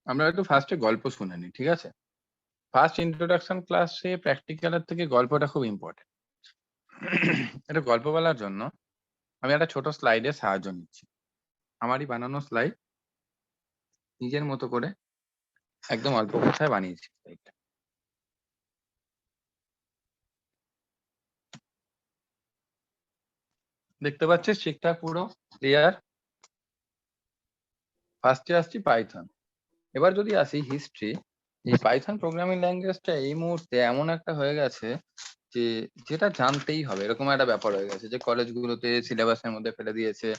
আমরা একটু ফার্স্টে গল্প শুনে নিই, ঠিক আছে? ফার্স্ট ইন্ট্রোডাকশন ক্লাসে প্র্যাকটিক্যালের থেকে গল্পটা খুব ইম্পর্টেন্ট। একটা গল্প বলার জন্য আমি একটা ছোট স্লাইডের সাহায্য নিচ্ছি। আমারই বানানো স্লাইড, নিজের মতো করে একদম অল্প কথায় বানিয়েছি স্লাইডটা। দেখতে পাচ্ছিস ঠিকঠাক পুরো ক্লিয়ার? ফার্স্টে আসছি পাইথন। এবার যদি আসি হিস্ট্রি, এই পাইথন প্রোগ্রামিং ল্যাঙ্গুয়েজটা এই মুহূর্তে এমন একটা হয়ে গেছে যে যেটা জানতেই হবে, এরকম একটা ব্যাপার হয়ে গেছে যে কলেজগুলোতে সিলেবাসের মধ্যে ফেলে দিয়েছে।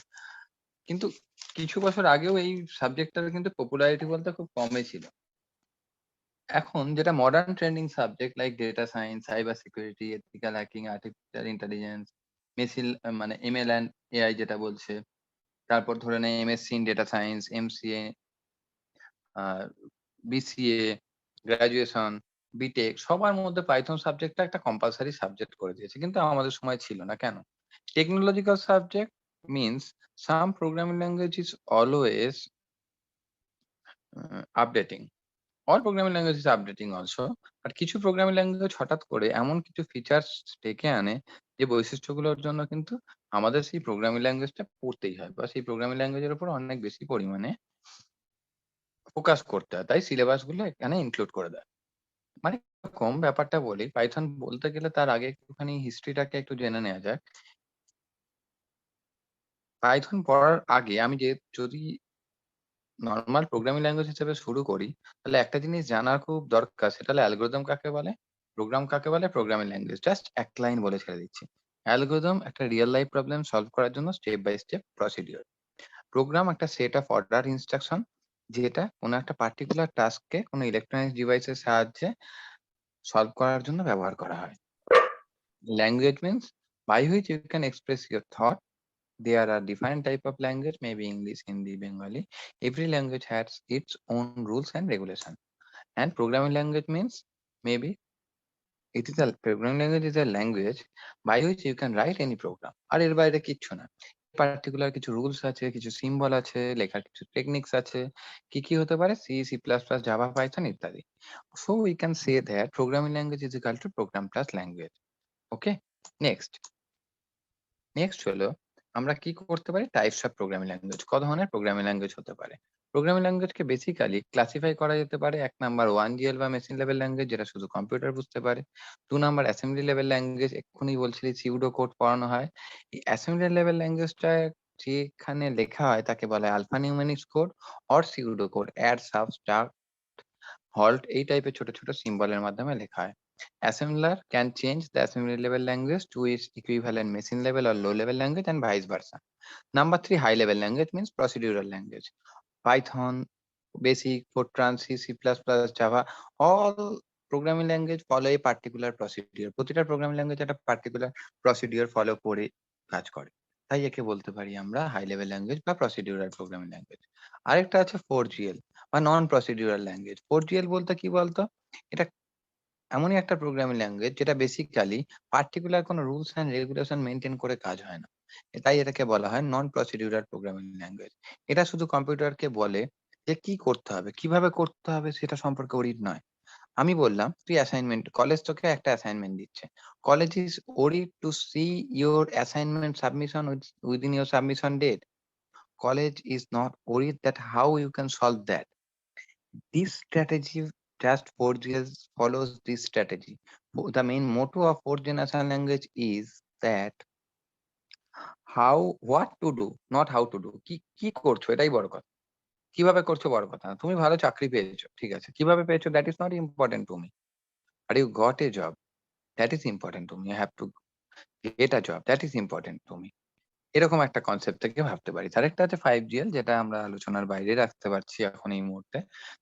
কিন্তু কিছু বছর আগেও এই সাবজেক্টটার কিন্তু পপুলারিটি বলতে খুব কমই ছিল। এখন যেটা modern trending subject like data science, cyber security, ethical hacking, artificial intelligence, machine মানে এমএল অ্যান্ড এআই যেটা বলছে, তারপর ধরে নে MSc in data science, MCA, BCA, graduation, BTech, সবার মধ্যে পাইথন সাবজেক্টটা একটা কম্পালসারি সাবজেক্ট করে দিয়েছে। কিন্তু আমাদের সময় ছিল না। কেন? Technological subject means some programming language is always updating. All programming language is updating also. আর কিছু প্রোগ্রামিং ল্যাঙ্গুয়েজ হঠাৎ করে এমন কিছু ফিচার্স ডেকে আনে যে বৈশিষ্ট্যগুলোর জন্য কিন্তু আমাদের সেই প্রোগ্রামিং ল্যাঙ্গুয়েজটা পড়তেই হয় বা সেই প্রোগ্রামিং ল্যাঙ্গুয়েজের উপর অনেক বেশি পরিমাণে ফোকাস করতে হয়। তাই সিলেবাস গুলো এখানে ইনক্লুড করে দেয়। মানে এরকম ব্যাপারটা বলি, পাইথন বলতে গেলে তার আগে একটুখানি হিস্ট্রিটাকে একটু জেনে নেওয়া যাক। পাইথন পড়ার আগে আমি যদি নরমাল প্রোগ্রামিং ল্যাঙ্গুয়েজ হিসেবে শুরু করি, তাহলে একটা জিনিস জানার খুব দরকার, সেটা হলো অ্যালগরিদম কাকে বলে, প্রোগ্রাম কাকে বলে, প্রোগ্রামিং ল্যাঙ্গুয়েজ। জাস্ট এক লাইন বলে ছেড়ে দিচ্ছি। অ্যালগরিদম একটা রিয়েল লাইফ প্রবলেম সলভ করার জন্য step by step procedure. Program একটা সেট অফ অর্ডার ইনস্ট্রাকশন, যেটা কোনো একটা পার্টিকুলার টাস্ককে কোনো ইলেকট্রনিক ডিভাইসের সাহায্যে সলভ করার জন্য ব্যবহার করা হয়। Language means by which you can express your thought. There are different type of language, maybe English, Hindi, Bengali. Every language has its own rules and regulation. And programming language means maybe programming language is a language by which you can write any program. আর এর বাইরে কিচ্ছু না। Particular কিছু rules আছে, কিছু symbol আছে, লেখার কিছু টেকনিক্স আছে। কি কি হতে পারে? C, C plus plus, Java, Python ইত্যাদি। So we can say that programming language is equal to program plus language. Okay? Next হলো আমরা কি করতে পারি? Types of programming language. কত ধরনের প্রোগ্রামিং ল্যাঙ্গুয়েজ হতে পারে? প্রোগ্রামিং ল্যাঙ্গুয়েজকে বেসিক্যালি ক্লাসিফাই করা যেতে পারে। ১ নাম্বার 1GL বা মেশিন লেভেল ল্যাঙ্গুয়েজ, যেটা শুধু কম্পিউটার বুঝতে পারে। ২ নাম্বার অ্যাসেম্বলি লেভেল ল্যাঙ্গুয়েজ, এক্ষুনি বলছিলি সিউডো কোড পড়ানো হয়। এই অ্যাসেম্বলি লেভেল ল্যাঙ্গুয়েজটা যেখানে লেখা হয় তাকে বলা হয় alpha numerics code or pseudo code. Add, subtract, halt এই টাইপের ছোট ছোট সিম্বলের মাধ্যমে লেখা হয়। Assembler can change the assembly level language to its equivalent machine level or low level language and vice versa. Number 3, high level language means procedural language. Python, Basic, Fortran, C, C++, Java, all programming language follow a particular procedure. প্রতিটা programming language একটা particular procedure follow করে কাজ করে। তাই একে বলতে পারি আমরা হাই লেভেল ল্যাঙ্গুয়েজ বা প্রসিডিউরাল প্রোগ্রামিং ল্যাঙ্গুয়েজ। আরেকটা আছে 4GL বা নন প্রসিডিউরাল ল্যাঙ্গুয়েজ। 4GL বলতে কি বলতো? এটা এমনই একটা প্রোগ্রামিং ল্যাঙ্গুয়েজ যেটা বেসিক্যালি পার্টিকুলার কোনো রুলস অ্যান্ড রেগুলেশন মেইনটেইন করে কাজ হয় না। তাই এটাকে বলা হয় নন প্রসিডিউরাল প্রোগ্রামিং ল্যাঙ্গুয়েজ। এটা শুধু কম্পিউটারকে বলে যে কি করতে হবে, কিভাবে করতে হবে সেটা সম্পর্কে ওরিড নয়। আমি বললাম তুই অ্যাসাইনমেন্ট, কলেজ তোকে একটা অ্যাসাইনমেন্ট দিচ্ছে। College is worried to see your assignment submission within your submission date. College is not worried that how you can solve that. This strategy, just 4GL follows this strategy. The main motto of 4th generation language is that what to do, not how to do. কি করছো এটাই বড় কথা। কিভাবে করছো বড় কথা না। তুমি ভালো চাকরি পেয়েছো, ঠিক আছে। কিভাবে পেয়েছো that is not important to me. But you got a job, that is important to me. I have to get a job, that is important to me. এরকম একটা কনসেপ্ট থেকে ভাবতে পারি। আরেকটা আছে 5GL, যেটা আমরা আলোচনার বাইরে রাখতে পারছি এখন এই মুহূর্তে।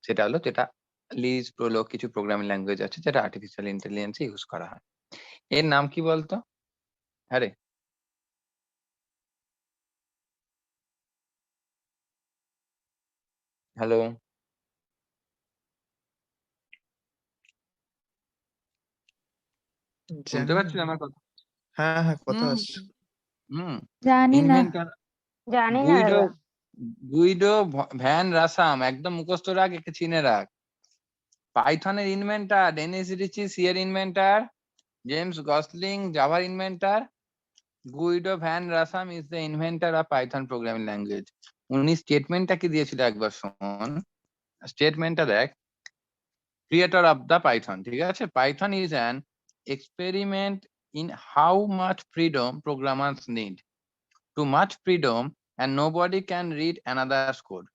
সেটা হলো যেটা লিস, প্রোলগ কিছু প্রোগ্রামিং ল্যাঙ্গুয়েজ আছে যেটা আর্টিফিশিয়াল ইন্টেলিজেন্স এ ইউজ করা হয়। এর নাম কি বলতো? আরে হ্যালো, শুনতে জানি পাচ্ছিস না। আমার কথা? হ্যাঁ, কথা হুম আসছে। হুম জানি না। ইনভেন্টর জানি না গুইডো দাদা। গুইডো ভ্যান রাসাম, একদম মুখস্থ রাখ, একে চিনে রাখ। পাইথনের ইনভেন্টার ডেনিস রিচি, সি এর ইনভেন্টার জেমস গসলিং, জাভার inventor. Guido van Rossum is the inventor of Python programming language. উনি স্টেটমেন্টটা কি দিয়েছিল একবার শোন, স্টেটমেন্টটা দেখ। ক্রিয়েটর অফ দ্য পাইথন, ঠিক আছে? Python is an experiment in how much freedom programmers need. Too much freedom and nobody can read another's code.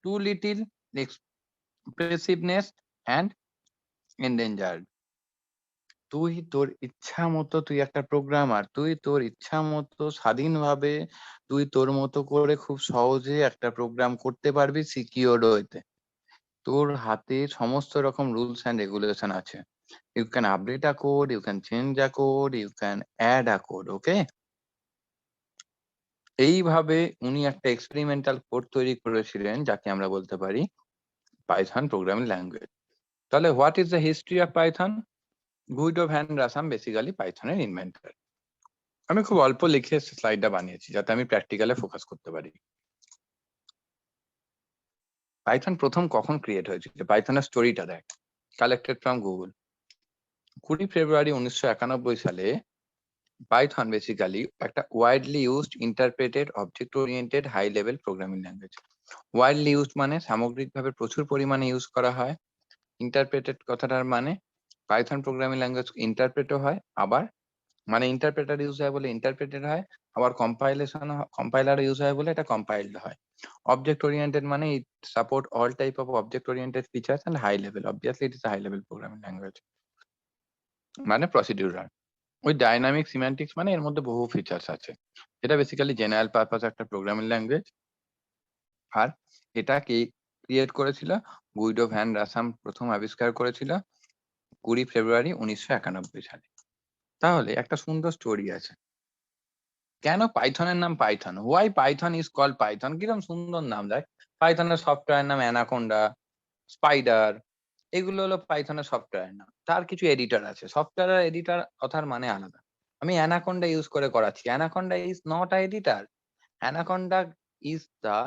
Too little expressiveness and endangered. তুই তোর ইচ্ছা মতো, তুই একটা প্রোগ্রামার, তুই তোর ইচ্ছা মতো স্বাধীনভাবে তুই তোর মতো করে খুব সহজে একটা প্রোগ্রাম করতে পারবি সিকিউরড ওয়েতে। তোর হাতে সমস্ত রকম রুলস অ্যান্ড রেগুলেশন আছে। You can update a code, you can change a code, you can add a code, okay? এইভাবে উনি একটা এক্সপেরিমেন্টাল কোড তৈরি করেছিলেন, যাকে আমরা বলতে পারি পাইথন প্রোগ্রামিং ল্যাঙ্গুয়েজ। তাহলে what is the history of Python? Guido van Rossum basically পাইথনের ইনভেন্টর। আমি খুব অল্প লিখে স্লাইডটা বানিয়েছি যাতে আমি প্র্যাকটিক্যালে ফোকাস করতে পারি। পাইথন প্রথম কখন ক্রিয়েট হয়েছিল? পাইথনের স্টোরিটা দেখ, কালেক্টেড ফ্রম গুগল। 20 ফেব্রুয়ারি 1991 সালে পাইথন বেসিক্যালি একটা widely used interpreted object oriented high level programming language. Widely used মানে সামগ্রিকভাবে প্রচুর পরিমাণে ইউজ করা হয়। ইন্টারপ্রেটেড কথাটার মানে পাইথন প্রোগ্রামিং ল্যাঙ্গুয়েজ ইন্টারপ্রেটও হয়, আবার মানে ইন্টারপ্রেটার ইউজ হয় বলে ইন্টারপ্রেটেড হয়, আবার কম্পাইলার ইউজ হয় বলে এটা কম্পাইলড হয়। অবজেক্ট ওরিয়েন্টেড মানে it support all type of object oriented features and high level. Obviously it is high level programming language. মানে প্রসিডিউরাল। ওই ডাইনামিক সিম্যান্টিক্স মানে এর মধ্যে বহু ফিচার্স আছে। এটা বেসিক্যালি জেনারেল পারপাস একটা প্রোগ্রামিং ল্যাঙ্গুয়েজ। আর এটা কে ক্রিয়েট করেছিল? গুইডো ভ্যান রাসাম প্রথম আবিষ্কার করেছিল 20 ফেব্রুয়ারি 1991 সালে। তাহলে একটা সুন্দর স্টোরি আছে। কেন পাইথনের নাম Python? Why Python is called Python? কিরকম সুন্দর নাম দেখ। পাইথনের সফটওয়্যার নাম অ্যানাকোন্ডা, স্পাইডার, এগুলো হলো পাইথনের সফটওয়্যার নাম। তার কিছু এডিটর আছে, সফটওয়্যার এডিটর কথার মানে আলাদা। আমি অ্যানাকোন্ডা ইউজ করে করাচ্ছি, Anaconda is not a editor. Anaconda is the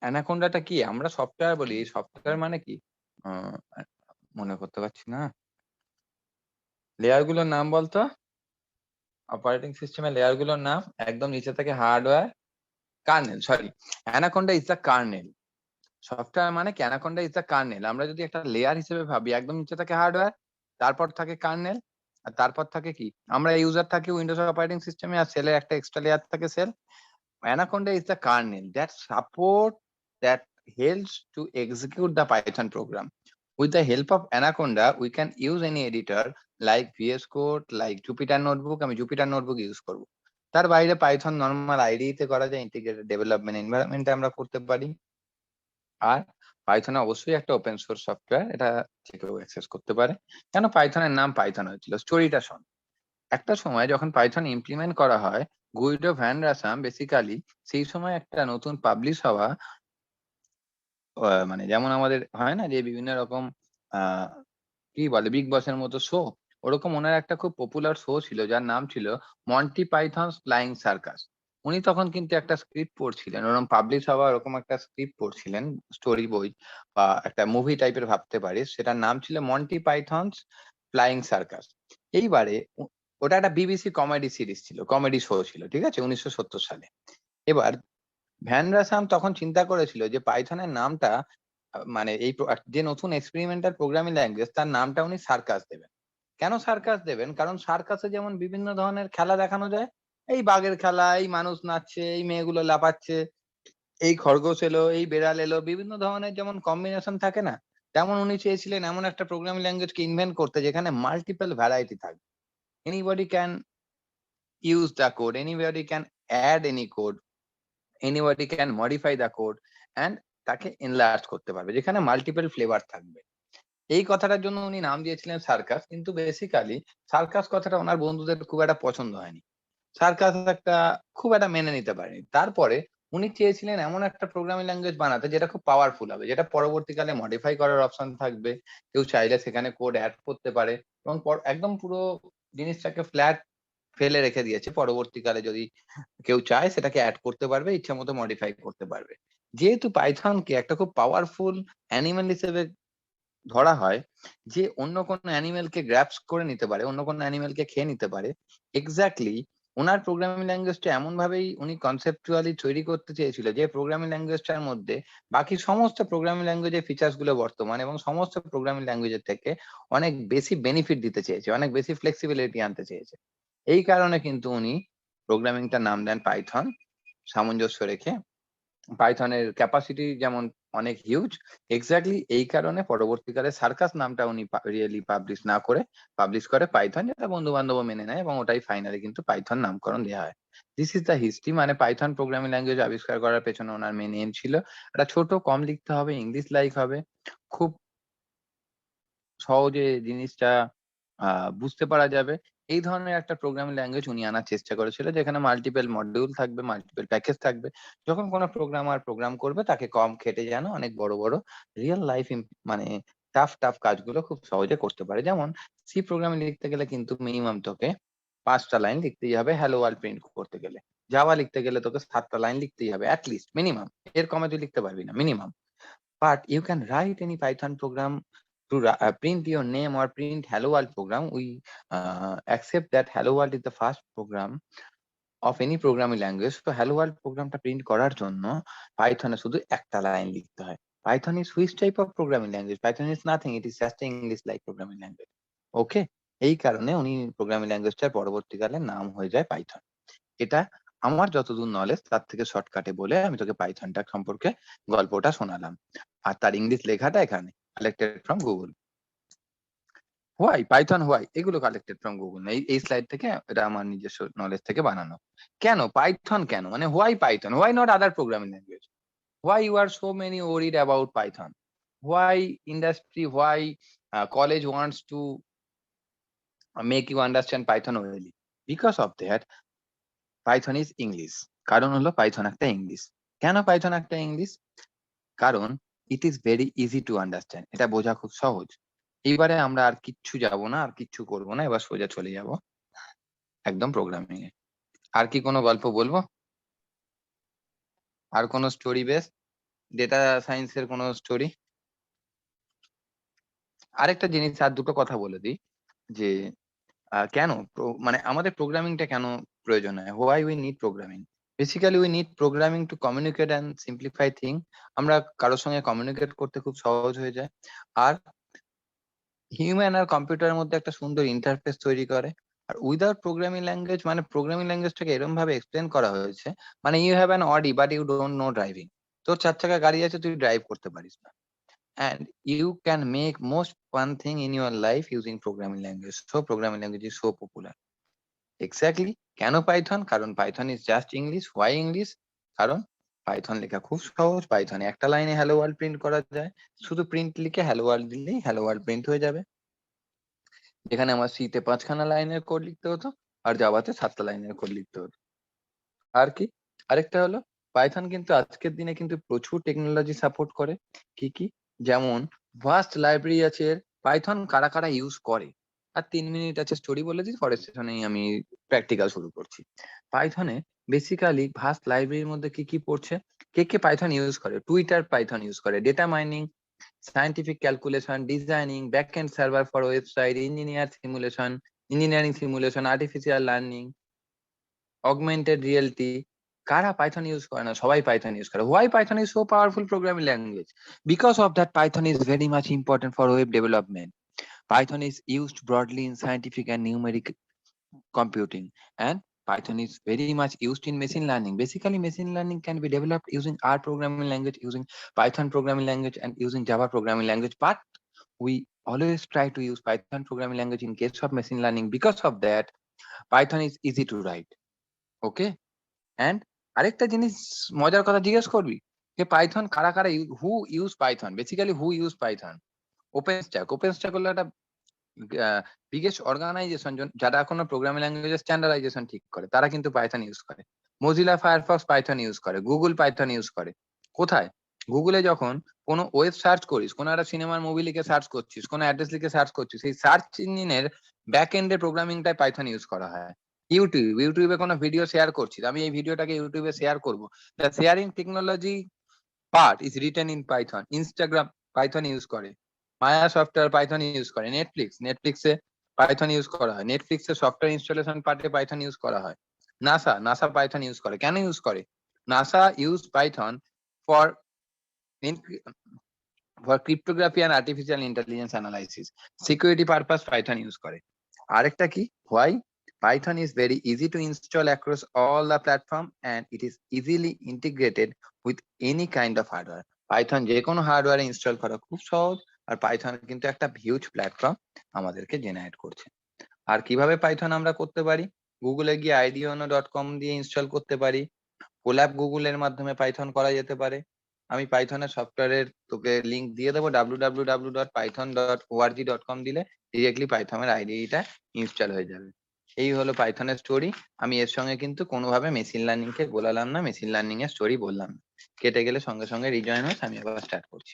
অ্যানাকোন্ডাটা কি? আমরা সফটওয়্যার বলি, সফটওয়্যার মানে কি? আহ, মনে করতে পারছি না। লেয়ার গুলোর নাম বলতো, অপারেটিং সিস্টেমের লেয়ার গুলোর নাম। একদম নিচে থেকে hardware, kernel, sorry, anaconda is the kernel. Software মানে কি? Anaconda is the kernel. আমরা যদি একটা লেয়ার হিসেবে ভাবি, একদম নিচে থাকে হার্ডওয়্যার, তারপর থাকে কার্নেল, আর তারপর থাকে কি? আমরা ইউজার থাকি উইন্ডোজ অপারেটিং সিস্টেমে, আর সেলের একটা এক্সট্রা লেয়ার থাকে cell. Anaconda is the kernel that support, that helps to execute the Python program. With the help of Anaconda, we can use any editor like VS Code, like Jupyter Notebook. আমি Jupyter Notebook use করব। তার বাইরে Python normal IDE তে করা যায়, integrated development এনভায়রনমেন্টে আমরা করতে পারি। আর পাইথনে অবশ্যই একটা ওপেন সোর্স সফটওয়্যার, এটা যে কেউ অ্যাক্সেস করতে পারে। কেন পাইথনের নাম পাইথন হয়েছিল? স্টোরিটা শোন। একটা সময় যখন পাইথন ইমপ্লিমেন্ট করা হয়, গুইডো ভ্যান রাসাম বেসিক্যালি সেই সময় একটা নতুন পাবলিশ হওয়া মানে যেমন আমাদের হয় না যে বিভিন্ন রকম আহ কি বলে বিগ বসের মতো শো, ওরকম ওনার একটা খুব পপুলার শো ছিল যার নাম ছিল মন্টি পাইথনস ফ্লাইং সার্কাস। উনি তখন কিন্তু একটা স্ক্রিপ্ট পড়ছিলেন, ওরকম পাবলিশ হওয়া ওরকম একটা স্ক্রিপ্ট পড়ছিলেন, স্টোরি বই বা একটা মুভি টাইপের ভাবতে পারিস। সেটার নাম ছিল মন্টি পাইথনস ফ্লাইং সার্কাস। এইবারে ওটা একটা বিবিসি কমেডি সিরিজ ছিল, কমেডি শো ছিল, ঠিক আছে, 1970 সালে। এবার ভ্যান রাসাম তখন চিন্তা করেছিল যে পাইথনের নামটা মানে এই যে নতুন এক্সপেরিমেন্টাল প্রোগ্রামিং ল্যাঙ্গুয়েজ, তার নামটা উনি সার্কাস দেবেন। কেন সার্কাস দেবেন? কারণ সার্কাসে যেমন বিভিন্ন ধরনের খেলা দেখানো যায়, এই বাঘের খেলা, এই মানুষ নাচছে, এই মেয়েগুলো লাফাচ্ছে, এই খরগোশ এলো, এই বেড়াল এলো, বিভিন্ন ধরনের যেমন কম্বিনেশন থাকে না, তেমন উনি চেয়েছিলেন এমন একটা প্রোগ্রামিং ল্যাঙ্গুয়েজকে ইনভেন্ট করতে যেখানে মাল্টিপল ভ্যারাইটি থাকবে। Anybody can use the code, anybody can add any code, anybody can modify the code and তাকে এনলার্জ করতে পারবে, যেখানে মাল্টিপল ফ্লেভার থাকবে। এই কথাটার জন্য উনি নাম দিয়েছিলেন সার্কাস। কিন্তু বেসিক্যালি সার্কাস কথাটা ওনার বন্ধুদের খুব একটা পছন্দ হয়নি, সার্কাস একটা খুব একটা মেনে নিতে পারেনি। তারপরে উনি চেয়েছিলেন এমন একটা প্রোগ্রামিং ল্যাঙ্গুয়েজ বানাতে যেটা খুব পাওয়ারফুল হবে, যেটা পরবর্তীকালে মডিফাই করার অপশন থাকবে। কেউ চাইলে সেখানে কোড অ্যাড করতে পারে এবং একদম পুরো জিনিসটাকে ফ্ল্যাট ফেলে রেখে দিয়েছে। পরবর্তীকালে যদি কেউ চায় সেটাকে অ্যাড করতে পারবে, ইচ্ছামতো মডিফাই করতে পারবে। যেহেতু পাইথনকে একটা খুব পাওয়ারফুল অ্যানিমাল হিসেবে ধরা হয়, যে অন্য কোনো অ্যানিমেলকে গ্র্যাবস করে নিতে পারে, অন্য কোনো অ্যানিমেলকে খেয়ে নিতে পারে। এক্সাক্টলি উনার প্রোগ্রামিং ল্যাঙ্গুয়েজটা এমন ভাবেই উনি কনসেপচুয়ালি তৈরি করতে চেয়েছিল যে প্রোগ্রামিং ল্যাঙ্গুয়েজটার মধ্যে বাকি সমস্ত প্রোগ্রামিং ল্যাঙ্গুয়েজের ফিচার্স গুলো বর্তমান এবং সমস্ত প্রোগ্রামিং ল্যাঙ্গুয়েজের থেকে অনেক বেশি বেনিফিট দিতে চেয়েছে, অনেক বেশি ফ্লেক্সিবিলিটি আনতে চেয়েছে। এই কারণে কিন্তু উনি প্রোগ্রামিংটার নাম দেন পাইথন, সামঞ্জস্য রেখে। পাইথনের ক্যাপাসিটি যেমন অনেক হিউজ, এক্স্যাক্টলি এই কারণে পরবর্তীকালে সার্কাস নামটা উনি রিয়েলি পাবলিশ না করে পাবলিশ করে পাইথন, যেটা বন্ধু বান্ধব মেনে নেয় এবং ওটাই ফাইনালি কিন্তু পাইথন নামকরণ দেওয়া হয়। This is the history. মানে পাইথন প্রোগ্রামিং ল্যাঙ্গুয়েজ আবিষ্কার করার পেছনে ওনার মেন এম ছিল একটা ছোট, কম লিখতে হবে, ইংলিশ লাইক হবে, খুব সহজে জিনিসটা বুঝতে পারা যাবে। এই ধরনের একটা প্রোগ্রামিং ল্যাঙ্গুয়েজ উনি আনার চেষ্টা করেছিল, যেখানে মাল্টিপল মডিউল থাকবে, মাল্টিপল প্যাকেজ থাকবে। যখন কোনো প্রোগ্রামার প্রোগ্রাম করবে তাকে কম খেটে যেন অনেক বড় বড় রিয়েল লাইফ মানে টাফ কাজগুলো খুব সহজে করতে পারে। যেমন সি প্রোগ্রামিং লিখতে গেলে কিন্তু মিনিমাম তোকে 5টা লাইন লিখতেই হবে হ্যালো ওয়ার্ল্ড প্রিন্ট করতে গেলে। জাভা লিখতে গেলে তোকে 7টা লাইন লিখতেই হবে অ্যাট লিস্ট মিনিমাম। এর কমে তুই লিখতে পারবি না, minimum. But you can write any Python program to print your name or print Hello World program. We accept that Hello World is the first program of any programming language. So Hello World প্রোগ্রামটা print করার জন্য পাইথনে শুধু একটা line লিখতে হয়। Python is which type of programming language? Python is nothing. It is just an English like programming language. ওকে, এই কারণে উনি প্রোগ্রামিং ল্যাঙ্গুয়েজটার পরবর্তীকালে নাম হয়ে যায় পাইথন। এটা আমার যতদূর নলেজ তার থেকে শর্টকাটে বলে আমি তোকে পাইথনটা সম্পর্কে গল্পটা শোনালাম। আর তার ইংলিশ লেখাটা এখানে collected from Google. Why Python why এগুলো কালেক্টেড ফ্রম গুগল না, এই স্লাইড থেকে, এটা আমার নিজস্ব নলেজ থেকে বানানো। কেন পাইথন, কেন মানে why Python, why not other programming language, why you are so many worried about Python, why industry, why college wants to make you understand Python ওয়েলি, because of that Python is English. কারণ হলো Python একটা English. কেন Python একটা English? কারণ it is very easy to understand, এটা বোঝা খুব সহজ। এইবারে আমরা আর কিচ্ছু যাব না, আর কিচ্ছু করবো না, এবার সোজা চলে যাব একদম প্রোগ্রামিং এ। আর কি কোনো গল্প বলবো? আর কোনো স্টোরি বেস, ডেটা সায়েন্সের কোনো স্টোরি? আরেকটা জিনিস আর দুটো কথা বলে দিই, যে কেন মানে আমাদের প্রোগ্রামিংটা কেন প্রয়োজন হয়, why we need programming. Basically we need programming to communicate and simplify thing. আমরা কারোর সঙ্গে কমিউনিকেট করতে খুব সহজ হয়ে যায়, আর হিউম্যান আর কম্পিউটারের মধ্যে একটা সুন্দর ইন্টারফেস তৈরি করে। আর উইদাউট প্রোগ্রামিং ল্যাঙ্গুয়েজ, মানে প্রোগ্রামিং ল্যাঙ্গুয়েজটাকে এরকম ভাবে এক্সপ্লেন করা হয়েছে, মানে you have an Audi but you don't know driving. তোর 4 চাকা গাড়ি আছে, তুই ড্রাইভ করতে পারিস না। And you can make most fun thing in your life using programming language. So programming language is so popular. Exactly. কেন পাইথন? কারণ Python is just English. Why English? কারণ পাইথন লেখা খুব সহজ। পাইথনে একটা লাইনে হ্যালো ওয়ার্ল্ড প্রিন্ট করা যায়। শুধু প্রিন্ট লিখে হ্যালো ওয়ার্ল্ড দিলেই হ্যালো ওয়ার্ল্ড প্রিন্ট হয়ে যাবে। যেখানে আমার সিতে 5খানা লাইনের কোড লিখতে হতো, আর জাভাতে 7টা লাইনের কোড লিখতে হতো। আর কি? আরেকটা হলো পাইথন কিন্তু আজকের দিনে কিন্তু প্রচুর টেকনোলজি সাপোর্ট করে। কি কি? যেমন ভাস্ট লাইব্রেরি আছে এর। পাইথন কারা কারা ইউজ করে? আর 3 মিনিট আছে স্টোরি বলে দিই, পরের সেশনেই আমি প্র্যাকটিক্যাল শুরু করছি। পাইথনে বেসিক্যালি ভাস্ট লাইব্রেরির মধ্যে কি কি পড়ছে? কে পাইথন ইউজ করে? টুইটার পাইথন ইউজ করে, data mining, scientific calculation, designing, backend server for website, engineering simulation, artificial learning, augmented reality. কারা পাইথন ইউজ করে না? সবাই পাইথন ইউজ করে। Why Python is so powerful programming language? Because of that, Python is very much important for web development. Python is used broadly in scientific and numeric computing, and Python is very much used in machine learning. Basically, machine learning can be developed using R programming language, using Python programming language, and using Java programming language. But we always try to use Python programming language in case of machine learning. Because of that, Python is easy to write. Okay? And আরেকটা জিনিস মজার কথা জিজ্ঞেস করবি, যে Python কারা কারা হু use Python? Basically হু use Python? Open stack হলো একটা বিগেস্ট অর্গানাইজেশন যারা এখনো প্রোগ্রামিং ল্যাঙ্গুয়েজের স্ট্যান্ডার্ডাইজেশন ঠিক করে, তারা কিন্তু পাইথন ইউজ করে। মজিলা ফায়ারফক্স পাইথন ইউজ করে, গুগল পাইথন ইউজ করে। কোথায়? গুগলে যখন কোনো ওয়েব সার্চ করিস, কোনো একটা সিনেমার মুভি লিখে সার্চ করছিস, কোনো অ্যাড্রেস লিখে সার্চ করছিস, সেই সার্চ ইঞ্জিনের ব্যাক এন্ডে প্রোগ্রামিংটাই পাইথন ইউজ করা হয়। ইউটিউবে কোনো ভিডিও শেয়ার করছিস, আমি এই ভিডিওটাকে ইউটিউবে শেয়ার করব, the sharing technology part is written in Python. Instagram Python use করে, মায়া সফটওয়্যার পাইথন ইউজ করে, নেটফ্লিক্সে পাইথন ইউজ করা হয়, নেটফ্লিক্সে সফটওয়্যার ইনস্টলেশন পার্টে পাইথন ইউজ করা হয়। নাসা পাইথন ইউজ করে। কেন ইউজ করে? NASA use Python for cryptography and artificial intelligence analysis, security purpose Python use করে। আরেকটা কি, why? Python is very easy to install across all the platform and it is easily integrated with any kind of hardware. Python যে কোনো হার্ডওয়্যারে install করা খুব সহজ, আর Python কিন্তু একটা হিউজ প্ল্যাটফর্ম আমাদেরকে জেনারেট করছে। আর কিভাবে পাইথন আমরা করতে পারি? গুগলে গিয়ে idiono.com দিয়ে ইনস্টল করতে পারি, কোল্যাব গুগলের মাধ্যমে পাইথন করা যেতে পারে। আমি পাইথনের সফটওয়্যারের তোকে লিংক দিয়ে দেবো, www.python.org.com দিলে ডিরেক্টলি পাইথনের আইডিটা ইনস্টল হয়ে যাবে। এই হলো পাইথনের স্টোরি। আমি এর সঙ্গে কিন্তু কোনোভাবে মেশিন লার্নিং কে গোলালাম না, মেশিন লার্নিং এর স্টোরি বললাম না। কেটে গেলে সঙ্গে সঙ্গে রিজয়েন হোস, আমি আবার স্টার্ট করছি।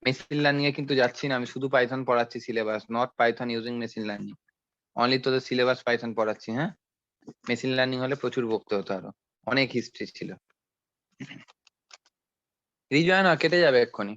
মেশিন লার্নিং এ কিন্তু যাচ্ছি না, আমি শুধু পাইথন পড়াচ্ছি syllabus, not Python using machine learning. Only তোদের সিলেবাস পাইথন পড়াচ্ছি। হ্যাঁ, মেশিন লার্নিং হলে প্রচুর বকতে হতো, আরো অনেক হিস্ট্রি ছিল। রিজয়েন কেটে যাবে এক্ষুনি।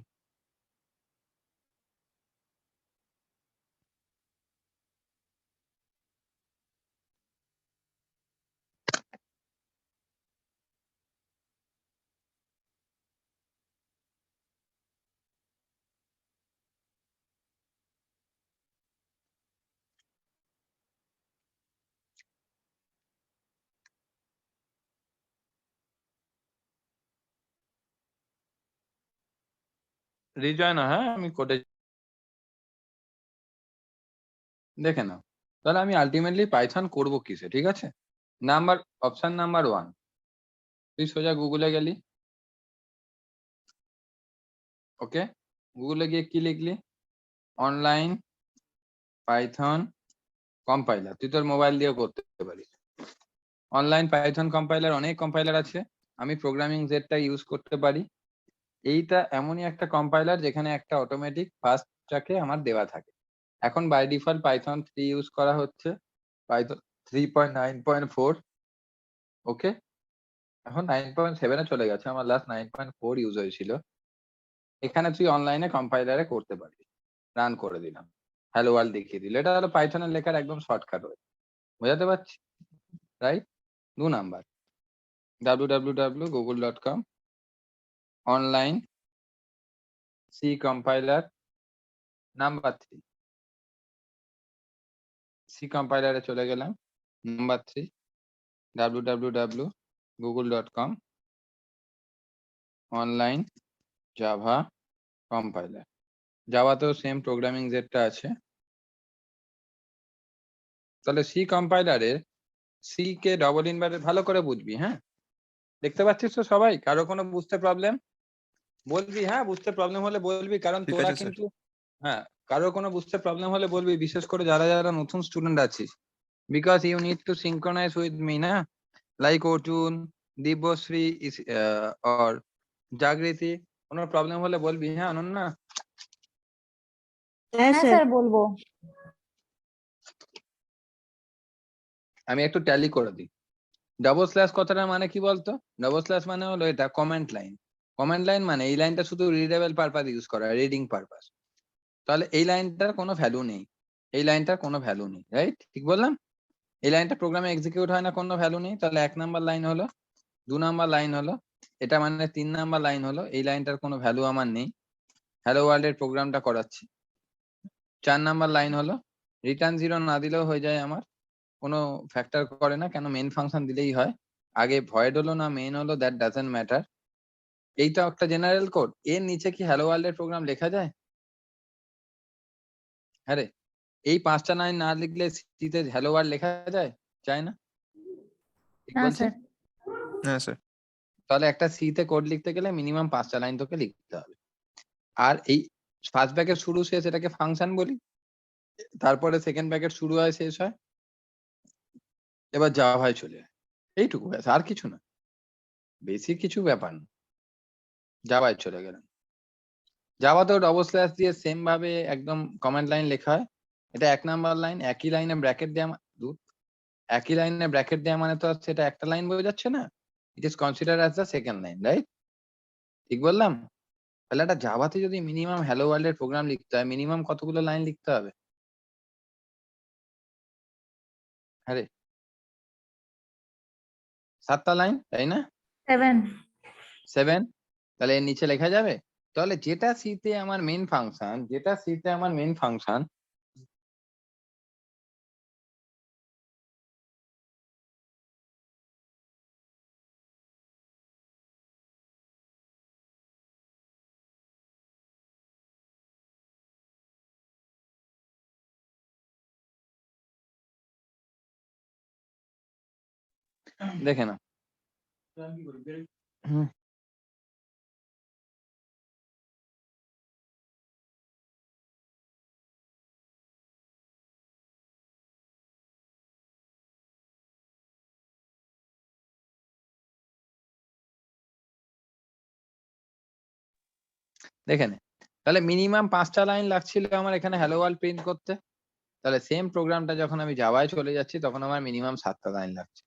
রিজয়েন, হ্যাঁ আমি কোডে দেখে নাও। তাহলে আমি আলটিমেটলি পাইথন করবো কিসে? ঠিক আছে, অপশন নাম্বার 1, তুই সোজা গুগলে গেলি, ওকে, গুগলে গিয়ে কি লিখলি? Online Python compiler. তুই তোর মোবাইল দিয়েও করতে পারিস। অনলাইন পাইথন কম্পাইলার, অনেক কম্পাইলার আছে। আমি প্রোগ্রামিং জেডটা ইউজ করতে পারি। এইটা এমনই একটা কম্পাইলার যেখানে একটা অটোমেটিক ফাস্টটাকে আমার দেওয়া থাকে। এখন বাই ডিফল্ট পাইথন 3 ইউজ করা হচ্ছে, পাইথন 3.9.4, ওকে। এখন 9.7 এ চলে গেছে, আমার লাস্ট 9.4 ইউজ হয়েছিল। এখানে তুই অনলাইনে কম্পাইলারে করতে পারবি। রান করে দিলাম, হ্যালো ওয়ার্ল্ড দেখিয়ে দিল। এটা হলো পাইথনের লেখার একদম শর্টকাট ওয়ে, বোঝাতে পারছি? Right. 2 number, www.google.com, online C compiler. Number 3, C কম্পাইলারে চলে গেলাম। নাম্বার 3, www.google.com, অনলাইন জাভা কম্পাইলার। জাভাতেও সেম প্রোগ্রামিং জেডটা আছে। তাহলে সি কম্পাইলারের সি কে ডবল ইনভার্টেড ভালো করে বুঝবি। হ্যাঁ, দেখতে পাচ্ছিস তো সবাই? কারো কোনো বুঝতে প্রবলেম বলবি, হ্যাঁ বুঝতে প্রবলেম হলে বলবি, কারণ ঠিক তোরা আছে, স্যার। কিন্তু, হ্যাঁ কারো কোনো বুঝতে প্রবলেম হলে বলবি, বিশেষ করে যারা যারা নতুন স্টুডেন্ট আছিস, because you need to synchronize with me, না? লাইক অর্জুন, দিব্যশ্রী অর জাগৃতি, কোনো প্রবলেম হলে বলবি। হ্যাঁ অনন্যা? হ্যাঁ স্যার বলবো। আমি একটু ট্যালি করে দিই। ডাবল স্ল্যাশ কথাটার মানে কি বলতো? ডাবল স্ল্যাশ মানে হলো এটা কমেন্ট লাইন। কমেন্ট লাইন মানে এই লাইনটা শুধু রিডেবল পারপাস ইউজ করা, রিডিং পারপাস। তাহলে এই লাইনটার কোনো ভ্যালু নেই, এই লাইনটার কোনো ভ্যালু নেই, রাইট? ঠিক বললাম? এই লাইনটা প্রোগ্রামে এক্সিকিউট হয় না, কোনো ভ্যালু নেই। তাহলে 1 নাম্বার লাইন হলো, 2 নাম্বার লাইন হলো, এটা মানে 3 নাম্বার লাইন হলো। এই লাইনটার কোনো ভ্যালু আমার নেই, হ্যালো ওয়ার্ল্ড এর প্রোগ্রামটা করাচ্ছি। 4 নাম্বার লাইন হলো, রিটার্ন 0 না দিলেও হয়ে যায় আমার, কোনো ফ্যাক্টর করে না, কেন মেন ফাংশন দিলেই হয়। আগে ভয়েড হলো না মেন হলো, দ্যাট ডাজন্ট ম্যাটার। এইটা একটা জেনারেল কোড। এর নিচে কি হ্যালো ওয়ার্ল্ড এর প্রোগ্রাম লেখা যায়? হ্যাঁ রে, এই 5টা লাইন না লিখলে সিতে হ্যালো ওয়ার্ল্ড লেখা যায়? যায় না, ঠিক না বলছি? স্যার। হ্যাঁ স্যার। তাহলে একটা সি তে কোড লিখতে গেলে মিনিমাম 5টা লাইন তোকে লিখতে হবে। আর এই ফার্স্ট ব্র্যাকেট শুরু শেষ এটাকে ফাংশন বলি, তারপরে সেকেন্ড ব্র্যাকেট শুরু হয় শেষ হয়, এবার জাভায় চলে যায়, এইটুকু ব্যাস, আর কিছু না, বেশি কিছু ব্যাপার না। জাভায় চলে গেলাম, জাভাতেও ডবল স্ল্যাশ দিয়ে সেম ভাবে একদম কমান্ড লাইন লেখা হয়। এটা ১ নাম্বার লাইন, একই লাইনে ব্র্যাকেট দেয়া একই লাইনে ব্র্যাকেট দেয়া মানে তো সেটা একটা লাইন বোঝাচ্ছে না। It is considered as the second line, right? ঠিক বললাম? তাহলে একটা জাভাতে যদি মিনিমাম হ্যালো ওয়ার্ল্ড এর প্রোগ্রাম লিখতে হয়, মিনিমাম কতগুলো লাইন লিখতে হবে? হ্যাঁ রে, ৭ টা লাইন, তাই না? 7 7? তাহলে এর নিচে লেখা যাবে? তাহলে যেটা সি তে আমার মেইন ফাংশন দেখে নাও। হুম, দেখে নে। তাহলে মিনিমাম ৫ টা লাইন লাগছিল আমার এখানে হ্যালো ওয়ার্ল্ড প্রিন্ট করতে। তাহলে সেম প্রোগ্রামটা যখন আমি জাভায় চলে যাচ্ছি তখন আমার মিনিমাম ৭ টা লাইন লাগছে।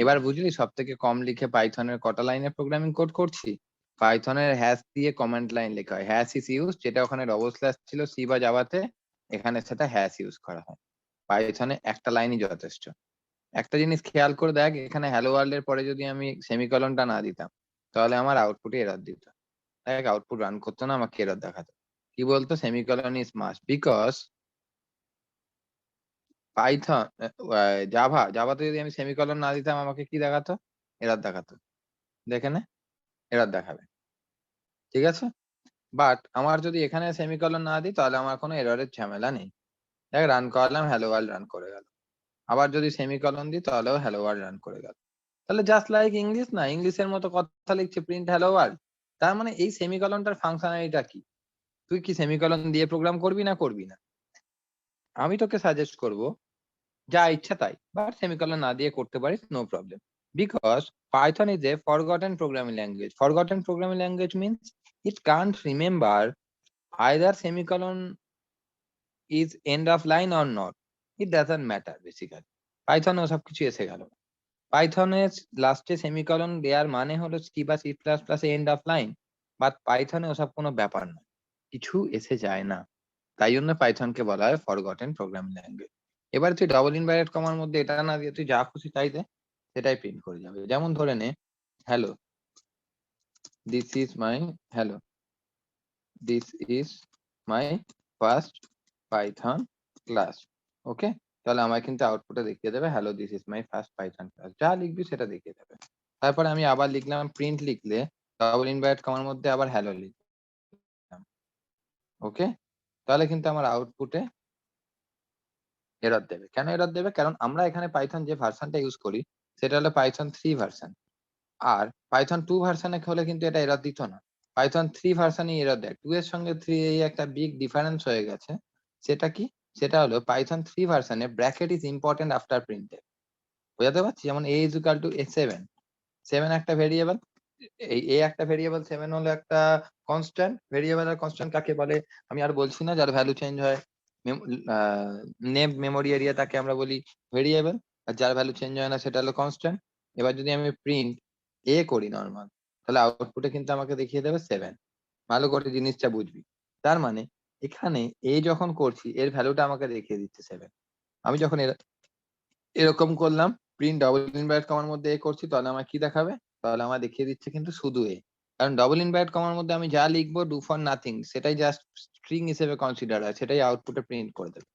এবার বুঝলি সবথেকে কম লিখে পাইথনের কটা লাইনের প্রোগ্রামিং কোড করছি? পাইথনের হ্যাশ দিয়ে কমান্ড লাইন লেখা হয়। হ্যাশ ইজ ইউজ, যেটা ওখানে ডবল স্ল্যাশ ছিল সি বা জাভাতে, এখানে সেটা হ্যাশ ইউজ করা হয়। পাইথনে একটা লাইনই যথেষ্ট। একটা জিনিস খেয়াল করে দেখ, এখানে হ্যালো ওয়ার্ল্ড এর পরে যদি আমি সেমিকলনটা না দিতাম তাহলে আমার আউটপুটে এরর দিত। দেখ আউটপুট রান করতো না, আমাকে এরর দেখাতো। কি বলতো? Semicolon is must, because Python জাভাতে যদি আমি সেমিকলন না দিতাম আমাকে কি দেখাতো? এরর দেখাতো। দেখে নে, এরর দেখাবে। ঠিক আছে? বাট আমার যদি এখানে সেমিকলন না দিই তাহলে আমার কোনো এররের ঝামেলা নেই। দেখ রান করালাম, হ্যালো ওয়ার্ল্ড রান করে গেল। আবার যদি সেমিকলন দিই তাহলেও হ্যালো ওয়ার্ল্ড রান করে গেল। তাহলে জাস্ট লাইক ইংলিশ, না ইংলিশের মতো কথা লিখছে প্রিন্ট হ্যালো ওয়ার্ল্ড। তার মানে এই সেমিকলনটার ফাংশনালিটিটা কি? তুই কি সেমিকলন দিয়ে প্রোগ্রাম করবি না করবি না? আমি তোকে সাজেস্ট করব যা ইচ্ছা তাই, বাট সেমিকলন না দিয়ে করতে পারিস, no problem. Because Python is a forgotten programming language. Forgotten programming language means it can't remember either semicolon is end of line or not. It doesn't matter basically. পাইথনে ওসব কিছু এসে গেল। পাইথনের লাস্টে সেমিকলন দেওয়ার মানে হলো সি বা C plus plus end of line, but পাইথনে ওসব কোনো ব্যাপার না, কিছু এসে যায় না। তাই জন্য পাইথনকে বলা হয় ফরগটেন প্রোগ্রামিং ল্যাঙ্গুয়েজ। এবার তুই ডবল ইনভার্টেড কমার মধ্যে এটা না দিয়ে তুই যা খুশি তাই দে, সেটাই প্রিন্ট করে যাবে। যেমন ধরে নে, hello this is my hello this is my first Python class. Okay, তাহলে আমায় কিন্তু আউটপুটে দেখিয়ে দেবে hello this is my first Python class, যা লিখবি সেটা দেখিয়ে দেবে। তারপরে আমি আবার লিখলাম প্রিন্ট, লিখলে ডবল ইনভার্টেড কমার মধ্যে আবার হ্যালো লিখলাম। ওকে, তাহলে কিন্তু আমার আউটপুটে এরর দেবে। কেন এরর দেবে? কারণ আমরা এখানে পাইথন যে ভার্সনটা ইউজ করি সেটা হলো পাইথন 3 ভার্সন। আর পাইথন 2 ভার্সনে হলে কিন্তু এটা এরর দিত না। পাইথন 3 ভার্সনই এরর দেয়। 2 এর সঙ্গে 3 এই একটা বিগ ডিফারেন্স হয়ে গেছে। সেটা কি? সেটা হলো পাইথন 3 ভার্সনে bracket is important after printf. বোঝাতে পারছি? যেমন a is equal to a7, 7 একটা ভেরিয়েবল, এই a একটা ভেরিয়েবল, 7 হলো একটা কনস্ট্যান্ট ভেরিয়েবল। আর কনস্ট্যান্ট কাকে বলে আমি আর বলছি না, যার ভ্যালু চেঞ্জ হয় নেম মেমোরি এরিয়া, তাকে আমরা বলি ভেরিয়েবল। আর যার ভ্যালু চেঞ্জ হয় না সেটা হলো কনস্ট্যান্ট। এবার যদি আমি প্রিন্ট এ করি নর্মাল, তাহলে আউটপুটে কিন্তু আমাকে দেখিয়ে দেবে 7। ভালো করে জিনিসটা বুঝবি। তার মানে এখানে এ যখন করছি এর ভ্যালুটা আমাকে দেখিয়ে দিচ্ছে 7। আমি যখন এরকম করলাম প্রিন্ট ডবল ইনভার্টেড কমার মধ্যে এ করছি, তাহলে আমার কি দেখাবে? তাহলে আমার দেখিয়ে দিচ্ছে কিন্তু শুধু এ। কারণ ডবল ইনভার্টেড কমার মধ্যে আমি যা লিখবো ডু ফর নাথিং, সেটাই জাস্ট স্ট্রিং হিসেবে কনসিডার হয়, সেটাই আউটপুটে প্রিন্ট করে দেবে।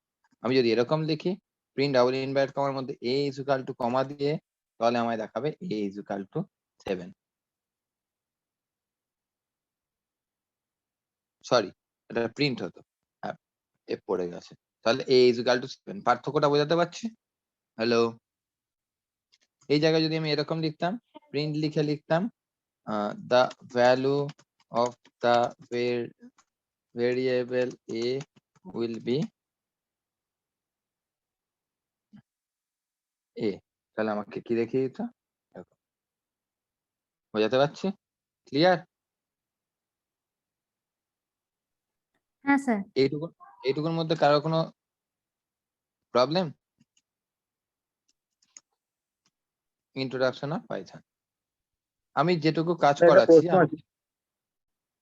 আমি যদি এরকম লিখি প্রিন্ট ডবল ইনভার্টেড কমার মধ্যে এ ইজ ইকুয়াল টু কমা দিয়ে, তাহলে আমায় দেখাবে এ ইজ ইকুয়াল টু 7। সরি, এটা প্রিন্ট হতো, হ্যাঁ এ পড়ে গেছে। তাহলে এ ইজ ইকুয়াল টু 7, পার্থক্যটা বোঝাতে পারছি? হ্যালো, এই জায়গায় যদি আমি এরকম লিখতাম, প্রিন্ট লিখে লিখতাম the value of the variable a will be a, তাহলে আমাকে কি দেখিয়ে দিত? দেখো, বোঝাতে পারছি? ক্লিয়ার? হ্যাঁ স্যার। এইটুকুর মধ্যে কারো কোনো প্রবলেম? Introduction of Python. আমি যেটুকু কাজ স্যার, একটা করাচ্ছি প্রশ্ন আমি। আছে।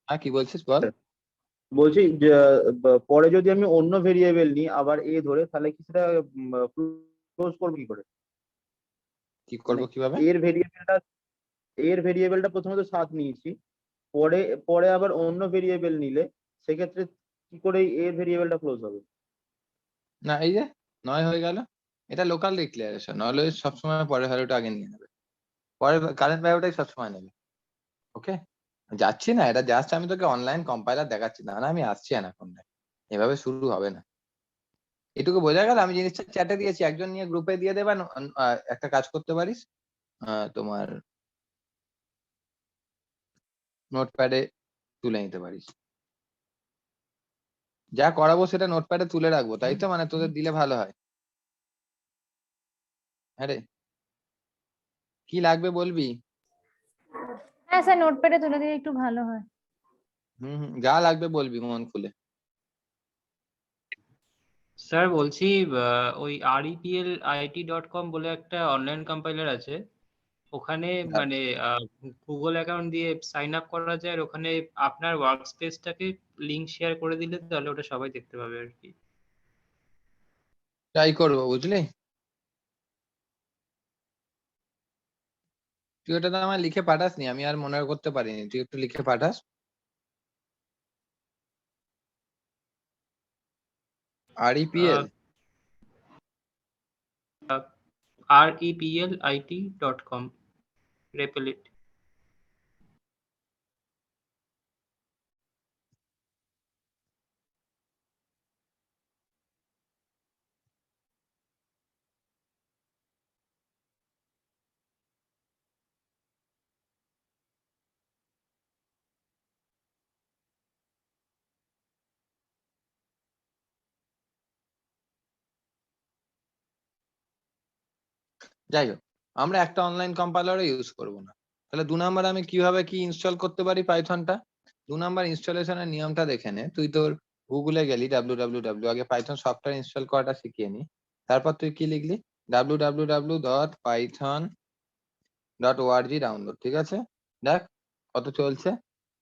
হ্যাঁ, কি বলছিস বল। বলছি যে পরে যদি আমি অন্য ভেরিয়েবল নিই আবার এ ধরে, তাহলে কি সেটা ক্লোজ করবো কি করে? কি মানে করবো কিভাবে? এর ভেরিয়েবলটা প্রথমে তো 7 নিয়েছি, পরে পরে আবার অন্য ভেরিয়েবল নিলে সেক্ষেত্রে কি করে এর ভেরিয়েবলটা ক্লোজ হবে? না, এই যে 9 হয়ে গেল, এটা লোকাল ডিক্লারেশন। অলওয়েজ সবসময় পরের ভ্যালুটা আগে নিয়ে নেবে, পরের কারেন্ট ভ্যালুটাই সবসময় নেবে। ওকে, যাচ্ছি না, এটা জাস্ট আমি তোকে অনলাইন কম্পাইলার দেখাচ্ছি। না না, আমি আসছি অ্যানাকোন্ডায়, এভাবে শুরু হবে না। এটুকু বোঝা গেল। আমি জিনিসটা চ্যাটে দিয়েছি, একজন নিয়ে গ্রুপে দিয়ে দেবেন। একটা কাজ করতে পারিস, তোমার নোটপ্যাডে তুলে নিতে পারিস। যা করাবো সেটা নোটপ্যাডে তুলে রাখবো, তাই তো? মানে তোদের দিলে ভালো হয়। আরে কি লাগবে বলবি? হ্যাঁ স্যার, নোটপ্যাডে তুলে দিলে একটু ভালো হয়। যা লাগবে বলবি মন খুলে। স্যার বলছি, ওই replit.com বলে একটা অনলাইন কম্পাইলার আছে, ওখানে মানে গুগল অ্যাকাউন্ট দিয়ে সাইন আপ করা যায়, আর ওখানে আপনার ওয়ার্ক স্পেসটাকে লিংক শেয়ার করে দিলে তাহলে ওটা সবাই দেখতে পাবে আর কি। ট্রাই করবো, বুঝলি? তুই ওটা তো আমার লিখে পাঠাসনি, আমি আর মনে করতে পারিনি। তুই একটু লিখে পাঠাস। REPL replit.com, replit। যাই হোক, আমরা একটা অনলাইন কম্পাইলারও ইউজ করব না। তাহলে 2 নাম্বার আমি কিভাবে কি ইনস্টল করতে পারি পাইথনটা? 2 নাম্বার ইনস্টলেশনের নিয়মটা দেখে নে। তুই তোর গুগলে গেলি, www, আগে পাইথন সফটওয়্যার ইনস্টল করাটা শিখিয়ে নি। তারপর তুই কি লিখলি? www.python.org download. ঠিক আছে, দেখ কত চলছে,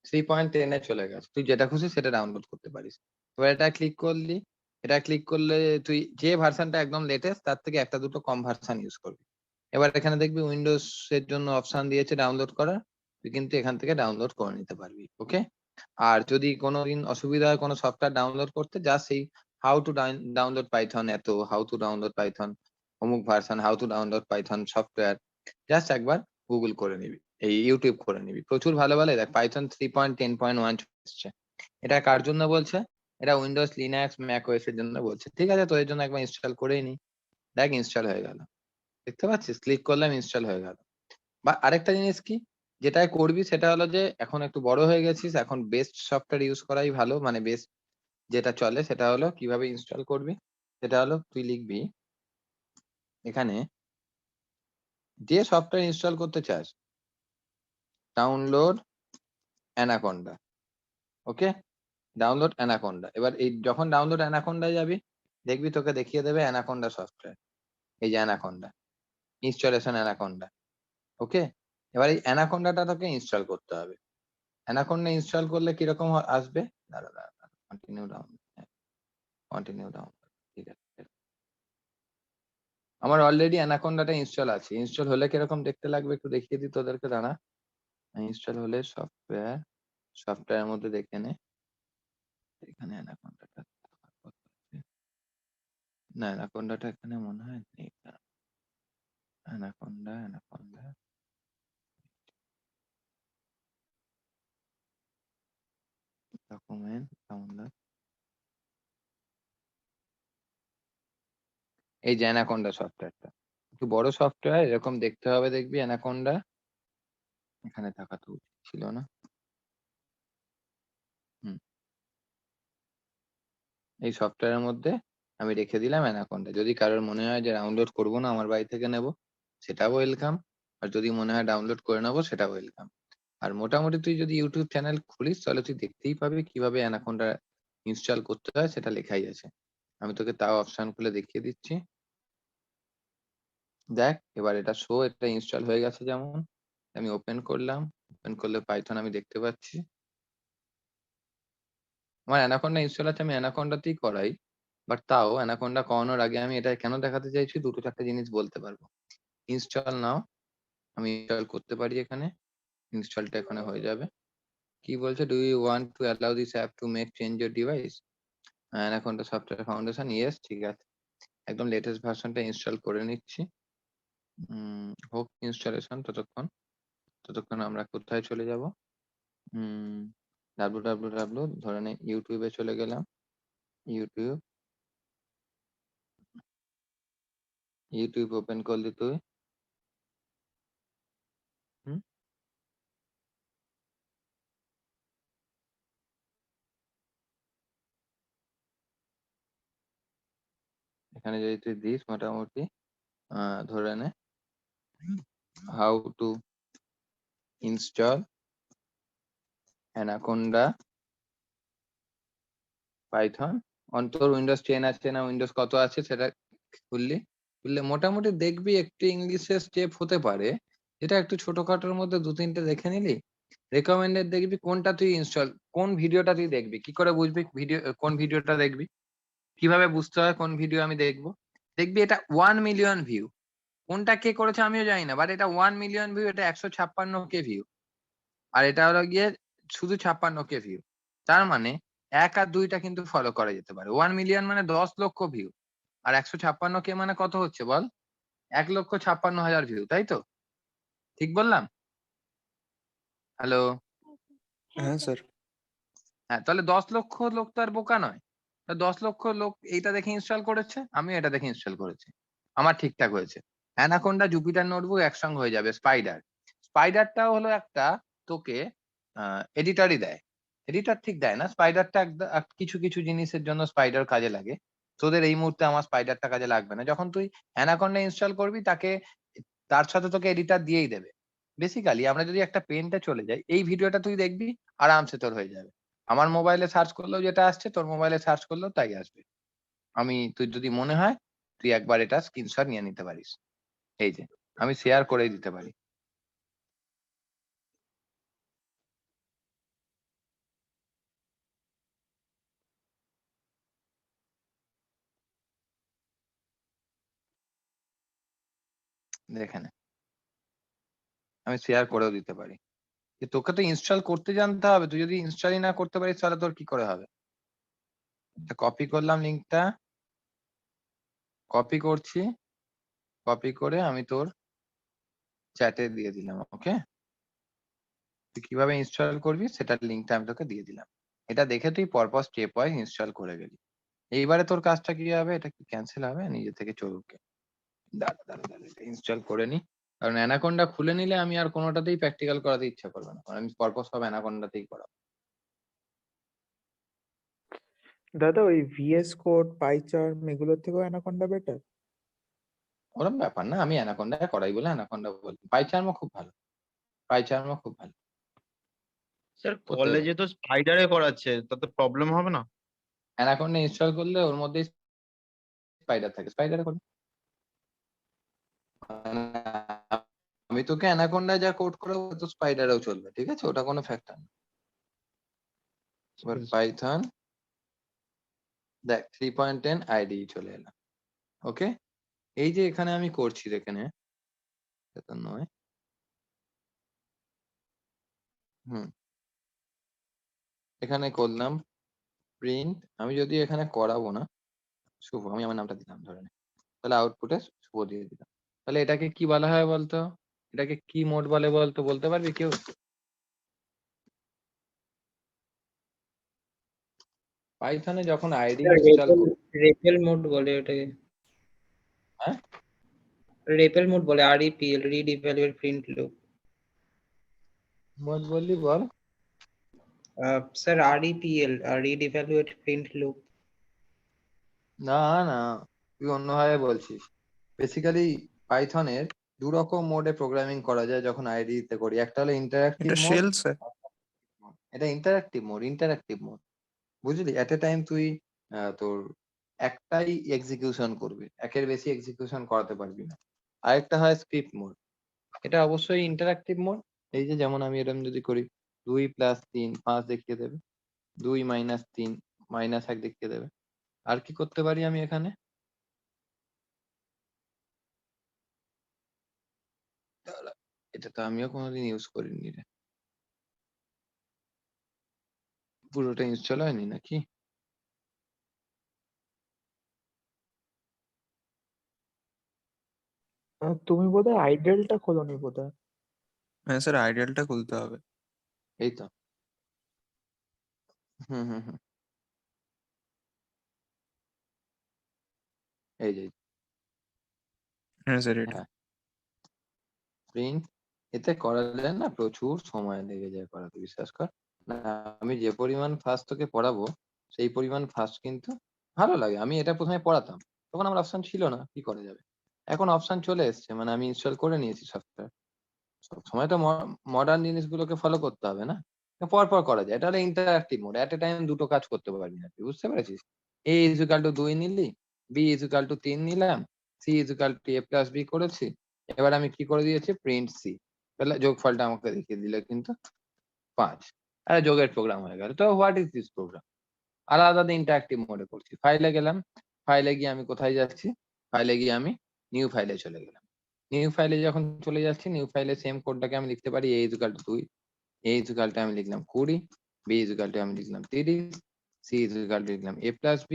3.10 এ চলে গেছে। তুই যেটা খুশি সেটা ডাউনলোড করতে পারিস। এবার এটা ক্লিক করলি, এটা ক্লিক করলে তুই যে ভার্সনটা একদম লেটেস্ট তার থেকে একটা দুটো কম ভার্সন ইউজ করবি। এবার এখানে দেখবি উইন্ডোজ এর জন্য অপশন দিয়েছে ডাউনলোড করার, তুই কিন্তু এখান থেকে ডাউনলোড করে নিতে পারবি। ওকে, আর যদি কোনোদিন অসুবিধা হয় কোনো সফটওয়্যার ডাউনলোড করতে, জাস্ট সেই how to download Python, how to download Python অমুক version, how to download Python software, just একবার গুগল করে নিবি, এই ইউটিউব করে নিবি। প্রচুর ভালো ভালো দেখ, পাইথন 3.10.1 এসছে। এটা কার জন্য বলছে? এটা উইন্ডোজ, লিনাক্স, ম্যাক ওএস এর জন্য বলছে। ঠিক আছে, তো এর জন্য একবার ইনস্টল করেই নি। দেখ ইনস্টল হয়ে গেল, দেখতে পাচ্ছিস? ক্লিক করলাম, ইনস্টল হয়ে গেল। বা আরেকটা জিনিস কি যেটাই করবি সেটা হলো যে এখন একটু বড় হয়ে গেছিস, এখন বেস্ট সফটওয়্যার ইউজ করাই ভালো। মানে বেস্ট যেটা চলে সেটা হলো কিভাবে ইনস্টল করবি, সেটা হলো তুই লিখবি এখানে যে সফটওয়্যার ইনস্টল করতে চাস, ডাউনলোড অ্যানাকোন্ডা। ওকে, ডাউনলোড অ্যানাকোন্ডা। এবার এই যখন ডাউনলোড অ্যানাকোন্ডায় যাবি, দেখবি তোকে দেখিয়ে দেবে অ্যানাকোন্ডা সফটওয়্যার। এই যে অ্যানাকোন্ডা, ইনস্টলেশন অ্যানাকোন্ডা। ওকে, এবার এই অ্যানাকোন্ডাটা তোকে ইনস্টল করতে হবে। অ্যানাকোন্ডা ইনস্টল করলে কিরকম আসবে? দাঁড়া দাঁড়া দাঁড়া, কন্টিনিউ ডাউনলোড, কন্টিনিউ ডাউনলোড। ঠিক আছে, আমার অলরেডি অ্যানাকোন্ডাটা ইনস্টল আছে। ইনস্টল হলে কিরকম দেখতে লাগবে একটু দেখিয়ে দিই তোদেরকে, দাঁড়া। ইনস্টল হলে সফটওয়্যার মধ্যে দেখে নে। এখানে অ্যানাকোন্ডাটা না, অ্যানাকোন্ডাটা এখানে মনে হয় নেই। অ্যানাকোন্ডা ডকুমেন্ট ডাউনলোড, এই যে অ্যানাকোন্ডা সফটওয়্যারটা একটু বড় সফটওয়্যার, এরকম দেখতে হবে। দেখবি অ্যানাকোন্ডা এখানে থাকা তো উচিত ছিল না। এই সফটওয়্যারের মধ্যে আমি রেখে দিলাম অ্যানাকোন্ডা। যদি কারোর মনে হয় যে ডাউনলোড করবো না, আমার বাড়ি থেকে নেব, সেটাও ওয়েলকাম, আর যদি মনে হয় ডাউনলোড করে নেবো সেটাও ওয়েলকাম। আর মোটামুটি তুই যদি ইউটিউব চ্যানেল খুলিস তাহলে তুই দেখতেই পাবি কিভাবে অ্যানাকোন্ডা ইনস্টল করতে হয়, সেটা লেখাই আছে। আমি তোকে তাও অপশন খুলে দেখিয়ে দিচ্ছি। দেখ এবার এটা এটা ইনস্টল হয়ে গেছে। যেমন আমি ওপেন করলাম, ওপেন করলে পাইথন আমি দেখতে পাচ্ছি। আমার অ্যানাকোন্ডা ইনস্টল আছে, আমি অ্যানাকোন্ডাতেই করাই, বাট তাও অ্যানাকোন্ডা করানোর আগে আমি এটা কেন দেখাতে চাইছি, দুটো চারটে জিনিস বলতে পারবো। ইনস্টল নাও, আমি ইনস্টল করতে পারি এখানে, ইনস্টলটা এখানে হয়ে যাবে। কি বলছে, do you want to allow this app to make change your device Anaconda software foundation, yes, ঠিক আছে। একদম লেটেস্ট ভার্সনটা ইনস্টল করে নিচ্ছি। হোক ইনস্টলেশন, ততক্ষণ আমরা কোথায় চলে যাব, www ধরে নে, ইউটিউবে চলে গেলাম। ইউটিউব ওপেন করলি তুই, হুম, এখানে যদি তুই দিস মোটামুটি ধরে নে how to install anaconda Python on তোর উইন্ডোজ 10 আছে না উইন্ডোজ কত আছে সেটা খুললে মোটামুটি দেখবি একটু ইংলিশের স্টেপ হতে পারে, যেটা একটু ছোটখাটোর মধ্যে দু তিনটে দেখে নিলি রেকমেন্ডেড, দেখবি কোনটা তুই ইনস্টল, কোন ভিডিওটা তুই দেখবি, কি করে বুঝবি কোন ভিডিওটা দেখবি, কিভাবে বুঝতে হয় কোন ভিডিও আমি দেখবো। দেখবি এটা 1 মিলিয়ন ভিউ, কোনটা কে করেছে আমিও জানি না, বাট এটা 1 মিলিয়ন ভিউ, এটা 156K ভিউ, আর এটা হলো গিয়ে শুধু 56K ভিউ। তার মানে 1 আর 2টা কিন্তু ফলো করা যেতে পারে। 1 মিলিয়ন মানে 10 লক্ষ ভিউ, আর 156K মানে কত হচ্ছে বল, 1,56,000 ভিউ, তাই তো? ঠিক বললাম? হ্যালো? হ্যাঁ স্যার। হ্যাঁ, তাহলে 10 লক্ষ লোক তো আর বোকা নয়। 10 লক্ষ লোক এইটা দেখে ইনস্টল করেছে, আমিও এটা দেখে ইনস্টল করেছি, আমার ঠিকঠাক হয়েছে। অ্যানাকোন্ডা, জুপিটার নোটবুক একসঙ্গে হয়ে যাবে। স্পাইডারটাও হলো একটা তোকে এডিটরই দেয়, এডিটর ঠিক দেয় না, স্পাইডারটা কিছু কিছু জিনিসের জন্য স্পাইডার কাজে লাগে। তোদের এই মুহূর্তে আমার স্পাইডারটা কাজে লাগবে না। যখন তুই অ্যানাকোন্ডা ইনস্টল করবি তার সাথে তোকে এডিটর দিয়েই দেবে। বেসিক্যালি আমরা যদি একটা পেনটা চলে যাই, এই ভিডিওটা তুই দেখবি, আরামসে তোর হয়ে যাবে। আমার মোবাইলে সার্চ করলেও যেটা আসছে, তোর মোবাইলে সার্চ করলেও তাই আসবে। তুই যদি মনে হয় তুই একবার এটা স্ক্রিনশট নিয়ে নিতে পারিস। এই যে আমি শেয়ার করে দিতে পারি। দেখে নে, আমি শেয়ার করেও দিতে পারি। তোকে তো ইনস্টল করতে জানতে হবে, তুই যদি ইনস্টলই না করতে পারিস তাহলে তোর কি করে হবে। কপি করলাম লিঙ্কটা, কপি করছি, কপি করে আমি তোর চ্যাটে দিয়ে দিলাম। ওকে, তুই কিভাবে ইনস্টল করবি সেটার লিঙ্কটা আমি তোকে দিয়ে দিলাম। এটা দেখে তুই পরপর স্টেপ ওয়াইজ ইনস্টল করে গেলি। এইবারে তোর কাজটা কি হবে, এটা কি ক্যান্সেল হবে, নিজে থেকে চলবে। দাঁড়া এটা ইনস্টল করে নি, কারণ অ্যানাকোন্ডা খুলে নিলে আমি আর কোনোটাতেই প্র্যাকটিক্যাল করাতে ইচ্ছা করবে না, কারণ আমি পরপর সব অ্যানাকোন্ডাতেই করাবো। দাদা ওই ভিএস কোড পাইচার্ম এগুলোর থেকেও অ্যানাকোন্ডা বেটার? ওরকম ব্যাপার না, আমি অ্যানাকোন্ডা করাই বলে অ্যানাকোন্ডা বলি। পাইচার্মও খুব ভালো, পাইচার্মও খুব ভালো। স্যার ওতে কলেজে তো স্পাইডারে করাচ্ছে, তাতে প্রবলেম হবে না? অ্যানাকোন্ডা ইনস্টল করলে ওর মধ্যেই স্পাইডার থাকে, স্পাইডারে করবে। আমি তোকে অ্যানাকোন্ডা যা কোড করে তো স্পাইডারেও চলবে, ঠিক আছে, ওটা কোনো ফ্যাক্টর না। এবার পাইথন দেখ 3.10 আইডি চলে এলাম। ওকে, এই যে এখানে আমি করছি দেখে নে, এটা নয়, এখানে করলাম প্রিন্ট। আমি যদি এখানে করাবো না শুভ, আমি আমার নামটা দিলাম ধরে নে, তাহলে আউটপুটে শুভ দিয়ে দিলাম। তাহলে এটাকে কি বলা হয় বলতো, এটাকে কি মোড বলে বলতো, বলতে পারবি কেউ? পাইথনে যখন আইডি ইনস্টল রেপেল মোড বলে ওটাকে। হ্যাঁ, রেপেল মোড বলে, REPL, read evaluate print loop. Mode বললি বল। Sir REPL, read evaluate print loop. না না, তুই অন্যভাবে বলছিস। বেসিক্যালি পাইথনের দু রকম মোডে প্রোগ্রামিং করা যায় যখন আইডি তে করি। একটা হলো ইন্টারঅ্যাক্টিভ এটা মোড, শেল স্যার। এটা ইন্টারঅ্যাক্টিভ মোড। বুঝলি? এট এ টাইম তুই তোর একটাই এক্সিকিউশন করবি। একের বেশি এক্সিকিউশন করাতে পারবি না। আরেকটা হয় স্ক্রিপ্ট মোড। এটা অবশ্যই ইন্টারঅ্যাক্টিভ মোড। এই যে যেমন আমি এরকম যদি করি 2 + 3 5 দেখিয়ে দেবে। 2 - 3 -1 দেখিয়ে দেবে। আর কি করতে পারি আমি এখানে? দাঁড়া, এটা তো আমিও কোনোদিন ইউজ করিনি রে। পুরোটা ইনস্টল হয়নি নাকি? তুমি বোধহয় আইডেলটা খোলনি বোধহয়। হ্যাঁ স্যার, আইডেলটা খুলতে হবে। এই তো। হুম। এই যে হ্যাঁ স্যার, এটা হ্যাঁ, প্রিন্ট এতে করা যায় না, প্রচুর সময় লেগে যায় করাতে, বিশ্বাস কর। না, আমি যে পরিমাণ ফার্স্ট তোকে পড়াবো সেই পরিমাণ ফার্স্ট কিন্তু ভালো লাগে। আমি এটা প্রথমে পড়াতাম, তখন আমার অপশন ছিল না, কি করা যাবে। এখন অপশন চলে এসছে, মানে আমি ইনস্টল করে নিয়েছি সফটওয়্যার। সবসময় তো মডার্ন জিনিসগুলোকে ফলো করতে হবে না, পর পর করা যায়। এটা হলো ইন্টারঅ্যাক্টিভ মোড, এট এ টাইম দুটো কাজ করতে পারবি না তুই, বুঝতে পেরেছিস? a = 2 নিলি, b = 3 নিলাম, c = a + b করেছি। এবার আমি কি করে দিয়েছি, প্রিন্ট c, তাহলে যোগফলটা আমাকে দেখিয়ে দিলে কিন্তু 5। আরে যোগের প্রোগ্রাম হয়ে গেল। তো হোয়াট ইজ দিস প্রোগ্রাম? আলাদা ইন্টারঅ্যাক্টিভ মোডে করছি। ফাইলে গেলাম, ফাইলে গিয়ে আমি কোথায় যাচ্ছি, ফাইলে গিয়ে আমি নিউ ফাইলে চলে গেলাম। নিউ ফাইলে যখন চলে যাচ্ছি, নিউ ফাইলে সেম কোডটাকে আমি লিখতে পারি, a = 2, a = আমি লিখলাম 20, b = আমি লিখলাম 30, c = লিখলাম a + b।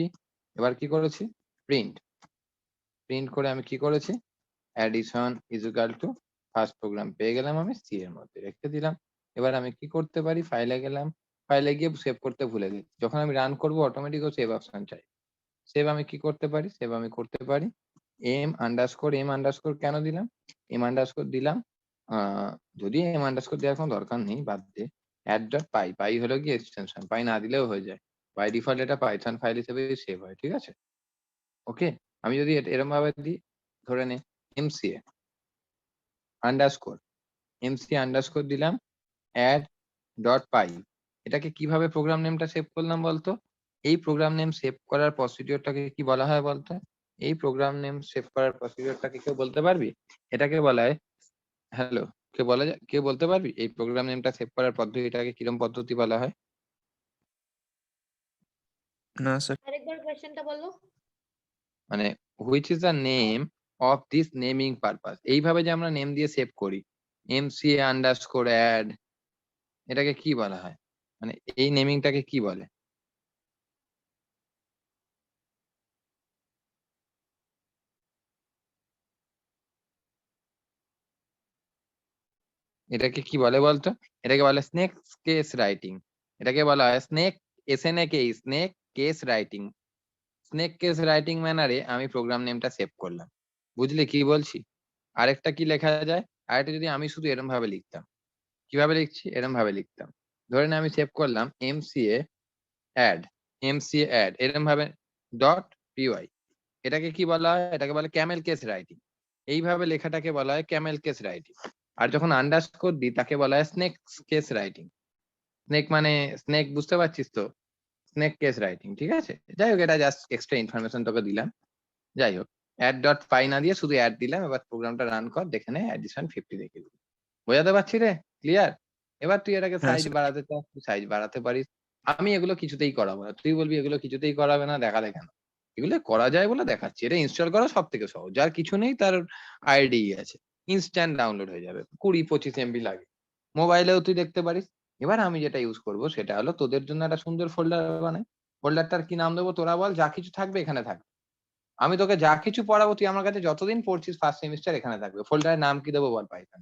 এবার কি করেছি, প্রিন্ট করে আমি কি করেছি, অ্যাডিশন ফার্স্ট প্রোগ্রাম পেয়ে গেলাম, আমি সি এর মধ্যে রেখে দিলাম। এবার আমি কি করতে পারি, ফাইলে গেলাম, ফাইলে গিয়ে সেভ করতে ভুলে গেছি। যখন আমি রান করবো অটোমেটিক ও সেভ অপশন চাই। সেভ আমি কি করতে পারি, সেভ আমি করতে পারি m_m_ কেন দিলাম, m_ দিলাম যদি m_ দেওয়ার কোনো দরকার নেই, বাদ দে। add.py, পাই হলো কি এক্সটেনশন, পাই না দিলেও হয়ে যায়। বাই ডিফল্ট এটা পাইথন ফাইল হিসেবে সেভ হয়, ঠিক আছে? ওকে, আমি যদি এরকম ভাবে দিই, ধরে নে mc_, দিলাম add.py। এটাকে কিভাবে প্রোগ্রাম নেমটা সেভ করলাম বলতো? এই প্রোগ্রাম নেম সেভ করার প্রসিডিওরটাকে কি বলা হয় বলতো? এই প্রোগ্রাম নেম সেভ করার প্রসিডিওরটাকে কেউ বলতে পারবি? এটাকে বলা হয়, হ্যালো, কে বলতে পারবি এই প্রোগ্রাম নেমটা সেভ করার পদ্ধতিটাকে কিরম পদ্ধতি বলা হয়? না স্যার। আরেকবার কোশ্চেনটা বলো। মানে which is the name of this naming purpose. এইভাবে যে আমরা নেম দিয়ে সেভ করি, mc_add, এটাকে কি বলা হয়? মানে এই নেমিংটাকে কি বলে? এটাকে কি বলে বলতো? এটাকে বলে স্নেক কেস রাইটিং। এটাকে বলা হয় snake case writing. Snake case writing ম্যানারে আমি প্রোগ্রাম নেমটা সেভ করলাম। বুঝলি কি বলছি? আরেকটা কি লেখা যায়, আরেকটা যদি আমি শুধু এরম ভাবে লিখতাম, কিভাবে লিখছি, এরম ভাবে লিখতাম। ধরে নে আমি সেভ করলাম mca_add, এরম ভাবে .py। এটাকে কি বলা হয়? এটাকে বলে ক্যামেল কেস রাইটিং। এইভাবে লেখাটাকে বলা হয় ক্যামেল কেস রাইটিং। আর যখন আন্ডারস্কোর দিই তাকে বলা হয় স্নেক কেস রাইটিং। স্নেক মানে স্নেক, বুঝতে পারছিস তো? স্নেক কেস রাইটিং, ঠিক আছে? যাই হোক, এটা জাস্ট এক্সট্রা ইনফরমেশন তোকে দিলাম। যাই হোক, add.py না দিয়ে শুধু অ্যাড দিলাম। এবার প্রোগ্রামটা রান কর, দেখে নে অ্যাডিশন 50 দেখে দিবি। বোঝাতে পারছি রে? ক্লিয়ার? এবার তুই এটাকে হ্যাঁ সাইজ স্যার। বাড়াতে চাস, তুই সাইজ বাড়াতে পারিস। আমি এগুলো কিছুতেই করাবো না, তুই বলবি এগুলো কিছুতেই করাবে না, দেখালে কেন? এগুলো করা যায় বলে দেখাচ্ছি। এটা ইনস্টল করা সব থেকে সহজ। যার কিছু নেই তার আইডি আছে, ইনস্ট্যান্ট ডাউনলোড হয়ে যাবে, 20-25 MB লাগে। মোবাইলেও তুই দেখতে পারিস। এবার আমি যেটা ইউজ করব সেটা হলো, তোদের জন্য একটা সুন্দর ফোল্ডার বানাই। ফোল্ডারটার কি নাম দেবো তোরা বল, যা কিছু থাকবে এখানে থাকবে। আমি তোকে যা কিছু পড়াবো, তুই আমার কাছে যতদিন পড়ছিস ফার্স্ট সেমিস্টার, এখানে থাকবে। ফোল্ডারের নাম কি দেবো বল, পাইথন।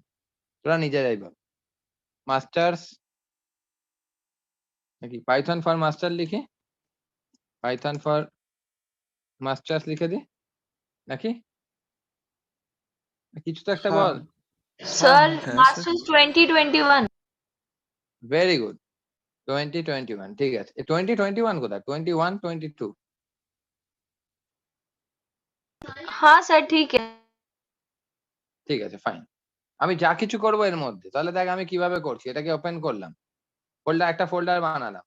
তোরা নিজেরাই বল। মাস্টার্স নাকি পাইথন ফর মাস্টার লিখে, পাইথন ফর মাস্টার্স লিখে দি নাকি? কিছু তো একটা হ্যাঁ বল। Sir, হ্যাঁ স্যার। Masters 2021. ভেরি গুড, 2021, ঠিক আছে। 2021 কোথায়, 21-22? हाँ सर ठीक है। ঠিক আছে, ফাইন। আমি যা কিছু করবো এর মধ্যে, তাহলে দেখ আমি কিভাবে করছি। এটাকে ওপেন করলাম, একটা ফোল্ডার বানালাম,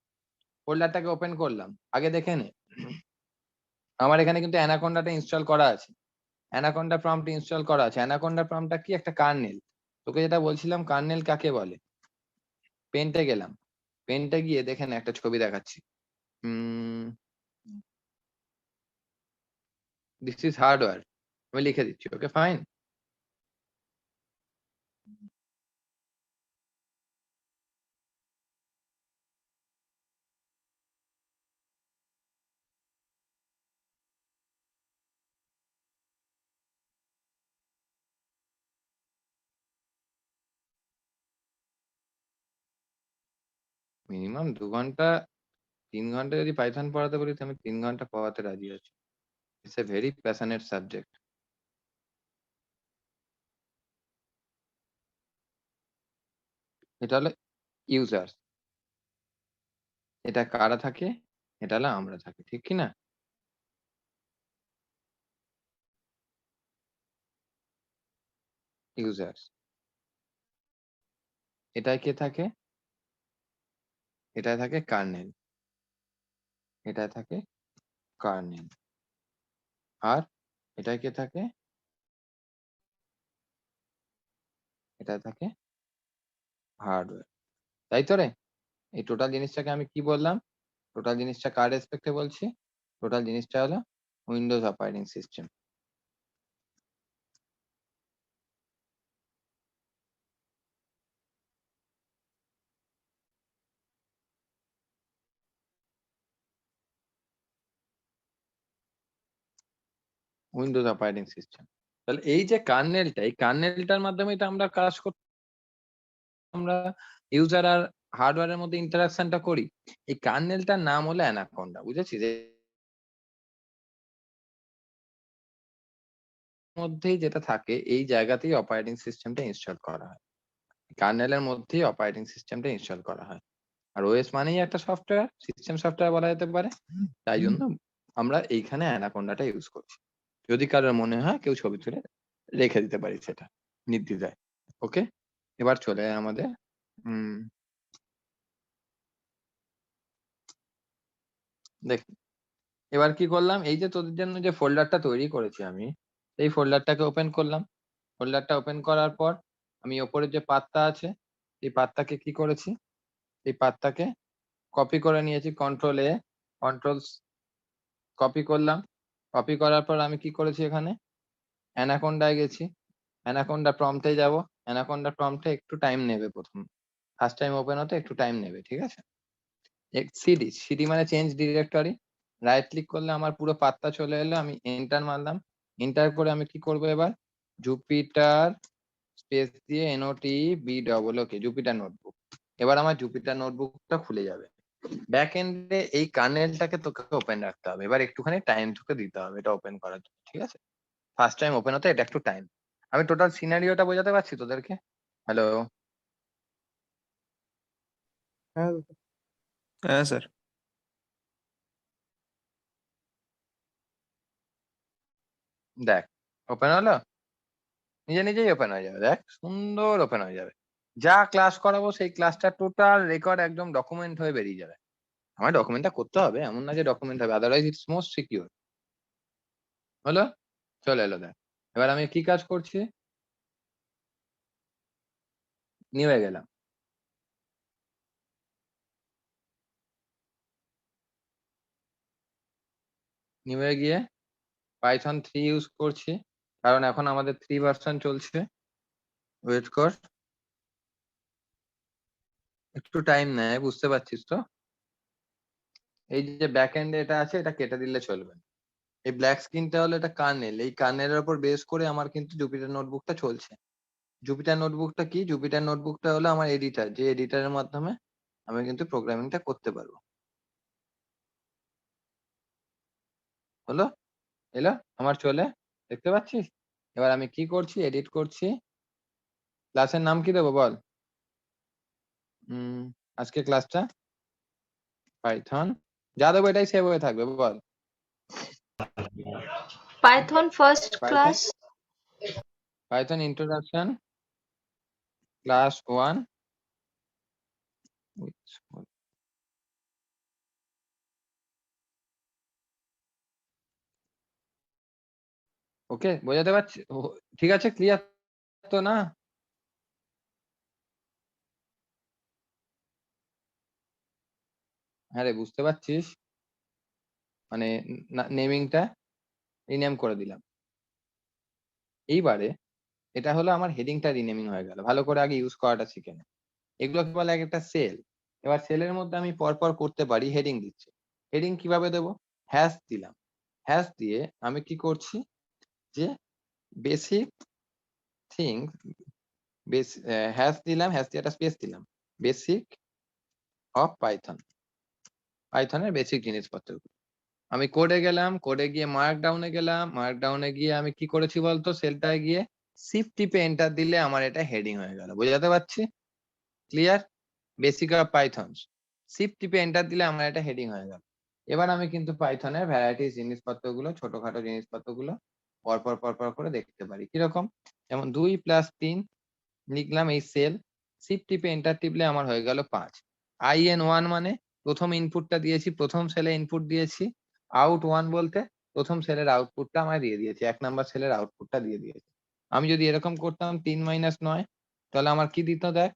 ফোল্ডারটাকে ওপেন করলাম। আগে দেখে নে, আমার এখানে কিন্তু অ্যানাকোন্ডাটা ইনস্টল করা আছে, অ্যানাকোন্ডা প্রম্পট ইনস্টল করা আছে। অ্যানাকোন্ডা প্রম্পটটা কি? একটা কার্নেল। তোকে যেটা বলছিলাম কার্নেল কাকে বলে। পেন্টে গেলাম, পেন্টে গিয়ে দেখে নে একটা ছবি দেখাচ্ছি। দিস ইজ হার্ডওয়্যার, আমি লিখে দিচ্ছি। Okay fine. মিনিমাম 2 ঘন্টা 3 ঘন্টা যদি পাইথন পড়াতে বলি, তো আমি 3 ঘন্টা পড়াতে রাজি আছি। It's a very passionate subject. এটা হলো ইউজার, এটা কারা থাকে? এটা হলো আমরা থাকি, ঠিক কি না? ইউজার, এটাই কে থাকে? এটাই থাকে কার্নেল, এটাই থাকে কার্নেল। আর এটাই কে থাকে? এটাই থাকে হার্ডওয়্যার। তাই তো রে? এই টোটাল জিনিসটাকে আমি কি বললাম? টোটাল জিনিসটা কার রেসপেক্টে বলছি? টোটাল জিনিসটা হলো Windows operating system. Windows operating system. তাহলে এই যে কার্নেলটা, এই কার্নেলটার মাধ্যমে তো আমরা কাজ করতে, আমরা ইউজার আর হার্ডওয়্যারের মধ্যে ইন্টারাকশনটা করি। এই কার্নেলটার নাম হলো অ্যানাকোন্ডা, বুঝেছিস? এর মধ্যেই যেটা থাকে, এই জায়গাতেই অপারেটিং সিস্টেমটা ইনস্টল করা হয়। কার্নেলের মধ্যেই অপারেটিং সিস্টেমটা ইনস্টল করা হয়। আর ওএস মানেই একটা সফটওয়্যার, সিস্টেম সফটওয়্যার বলা যেতে পারে। তাই জন্য আমরা এইখানে অ্যানাকোন্ডাটা ইউজ করছি। যদি কারোর মনে হয়, কেউ ছবি তুলে রেখে দিতে পারি সেটা নির্দ্বিধায়। ওকে, এবার চলে আয় আমাদের দেখ, এবার কি করলাম? এই যে তোদের জন্য যে ফোল্ডারটা তৈরি করেছি আমি, এই ফোল্ডারটাকে ওপেন করলাম। ফোল্ডারটা ওপেন করার পর আমি ওপরের যে পাতটা আছে, এই পাতটাকে কি করেছি? এই পাতটাকে কপি করে নিয়েছি, কন্ট্রোল এ, কন্ট্রোল কপি করলাম। কপি করার পর আমি কি করেছি? এখানে অ্যানাকোন্ডায় গেছি, অ্যানাকোন্ডা প্রম্পটে যাব। অ্যানাকোন্ডা প্রম্পটে একটু টাইম নেবে, প্রথম ফার্স্ট টাইম ওপেন হতে একটু টাইম নেবে, ঠিক আছে? সিডি, সিডি মানে চেঞ্জ ডিরেক্টরি। রাইট ক্লিক করলে আমার পুরো পাতটা চলে এলো, আমি এন্টার মারলাম। এন্টার করে আমি কি করব এবার? জুপিটার স্পেস দিয়ে NOT B double okay, Jupiter notebook. এবার আমার জুপিটার নোটবুকটা খুলে যাবে। ব্যাক এন্ডে এই কার্নেলটাকে তোকে ওপেন রাখতে হবে। এবার একটুখানি টাইম তোকে দিতে হবে এটা ওপেন করার জন্য, ঠিক আছে? ফার্স্ট টাইম ওপেন হতে এটা একটু টাইম। আমি টোটাল সিনারিওটা বোঝাতে পারছি তোদেরকে? হ্যালো? হ্যাঁ হ্যাঁ স্যার। দেখ, ওপেন হলো, নিজে নিজেই ওপেন হয়ে যাবে। দেখ, সুন্দর ওপেন হয়ে যাবে। যা ক্লাস করাবো সেই ক্লাসটা টোটাল রেকর্ড একদম ডকুমেন্ট হয়ে বেরিয়ে যাবে। আমার ডকুমেন্টটা করতে হবে, এমন না যে ডকুমেন্ট হবে, আদারওয়াইজ ইটস মোস্ট সিকিউর। হলো? চলে এলো। দেখ, এবার আমি কি কাজ করছি? নিয়ে গেলাম, নিয়ে গিয়ে পাইথন 3 ইউজ করছি, কারণ এখন আমাদের 3 ভার্সন চলছে। ওয়েট কর, একটু টাইম নেয়, বুঝতে পারছিস তো? এই যে ব্যাক এন্ডে এটা আছে, এটা কেটে দিলে চলবে না। এই ব্ল্যাক স্ক্রিনটা হলো এটা কার্নেল, এই কার্নেলের উপর বেস করে আমার কিন্তু জুপিটার নোটবুকটা চলছে। জুপিটার নোটবুকটা কি? জুপিটার নোটবুকটা হলো আমার এডিটর, যে এডিটরের মাধ্যমে আমি কিন্তু প্রোগ্রামিংটা করতে পারবো। হলো? এলো আমার চলে, দেখতে পাচ্ছিস? এবার আমি কি করছি? এডিট করছি। ক্লাসের নাম কি দেবো বল? আজকে ক্লাসটা পাইথন, যা দেবো এটাই সেভ হয়ে থাকবে, বল। Python first Python class. Python introduction class 1 ওকে, বোঝাতে পারছি? ঠিক আছে, ক্লিয়ার তো না? হ্যাঁ রে, বুঝতে পারছিস? মানে নেমিংটা রিনেম করে দিলাম। এইবারে এটা হলো আমার হেডিংটা রিনেমিং হয়ে গেল। ভালো করে আগে ইউজ করাটা শিখে নে। এগুলোকে বলে এক একটা সেল। এবার সেলের মধ্যে আমি পরপর করতে পারি হেডিং দিচ্ছি। হেডিং কিভাবে দেবো? হ্যাশ দিলাম। হ্যাশ দিয়ে আমি কি করছি যে বেসিক থিং হ্যাশ দিলাম, হ্যাশ দিয়ে একটা স্পেস দিলাম। বেসিক অফ পাইথন, পাইথনের বেসিক জিনিসপত্র। আমি কোডে গেলাম, কোডে গিয়ে মার্কডাউনে গেলাম, মার্কডাউনে গিয়ে আমি কি করেছি বলতো? সেলটায় গিয়ে শিফট টিপে এন্টার দিলে আমার এটা হেডিং হয়ে গেল। বোঝাতে পারছি? Clear? Basic of Python, shift টিপে এন্টার দিলে আমার এটা হেডিং হয়ে গেল। এবার আমি কিন্তু পাইথনের ভ্যারাইটিস জিনিসপত্রগুলো, ছোটখাটো জিনিসপত্রগুলো পরপর পরপর করে দেখতে পারি। কিরকম? যেমন 2 + 3 লিখলাম এই সেল, শিফট টিপে এন্টার টিপলে আমার হয়ে গেল 5। IN1 মানে প্রথম ইনপুটটা দিয়েছি, প্রথম সেলে ইনপুট দিয়েছি। out1 বলতে প্রথম সেলের আউটপুটটা আমায় দিয়ে দিয়েছে, 1 নাম্বার সেলের আউটপুটটা দিয়ে দিয়েছে। আমি যদি এরকম করতাম 3 - 9, তাহলে আমার কি দিত দেখ?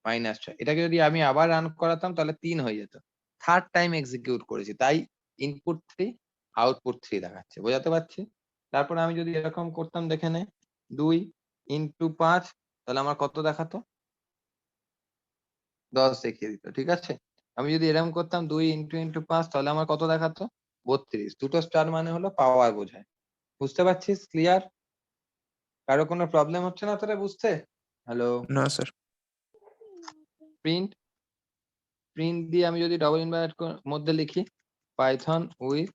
-6। এটাকে যদি আমি আবার রান করাতাম তাহলে 3 হয়ে যেত। থার্ড টাইম এক্সিকিউট করেছি, তাই ইনপুট 3 আউটপুট 3 দেখাচ্ছে। বোঝাতে পারছি? তারপরে আমি যদি এরকম করতাম, দেখে নে, 2 × 5, তাহলে আমার কত দেখাতো? 10 দেখিয়ে দিত। ঠিক আছে? আমি যদি এরকম করতাম 2 × 5, তাহলে আমার কত দেখাতো? 32। দুটো স্টার মানে হলো পাওয়ার বোঝায়। বুঝতে পারছিস? ক্লিয়ার? কারো কোনো প্রবলেম হচ্ছে না তোরা বুঝতে? হ্যালো? না স্যার। প্রিন্ট, প্রিন্ট দিয়ে আমি যদি ডবল ইনভার্ট মধ্যে লিখি পাইথন উইথ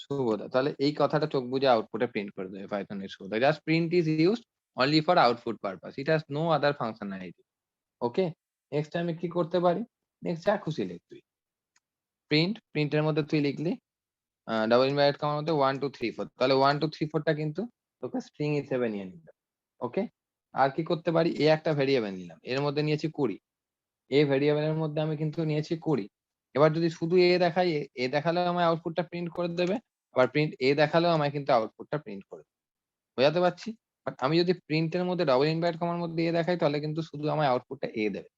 শুভদা, তাহলে এই কথাটা চোখ বুজে আউটপুটে প্রিন্ট করে দেবে পাইথন এর শুভদা। Just print is used only for output purpose, it has no other functionality. Okay, next আমি কি করতে পারি? নেক্সট যা খুশি লিখ তুই। প্রিন্ট, প্রিন্টের মধ্যে তুই লিখলি ডাবল ইনভার্টেড কমার মধ্যে 1 2 3 4, তাহলে 1 2 3 4টা কিন্তু তোকে স্ট্রিং হিসেবে নিয়ে নিতে। ওকে, আর কি করতে পারি? এ একটা ভেরিয়েবল নিলাম, এর মধ্যে নিয়েছি 20। এ ভেরিয়েবলের মধ্যে আমি কিন্তু নিয়েছি 20। এবার যদি শুধু এ দেখাই, এ দেখালেও আমায় আউটপুটটা প্রিন্ট করে দেবে, আবার প্রিন্ট এ দেখালেও আমায় কিন্তু আউটপুটটা প্রিন্ট করে দেবে। বোঝাতে পারছি? বাট আমি যদি প্রিন্টের মধ্যে ডাবল ইনভার্টেড কমার মধ্যে এ দেখাই, তাহলে কিন্তু শুধু আমায় আউটপুটটা এ দেবে।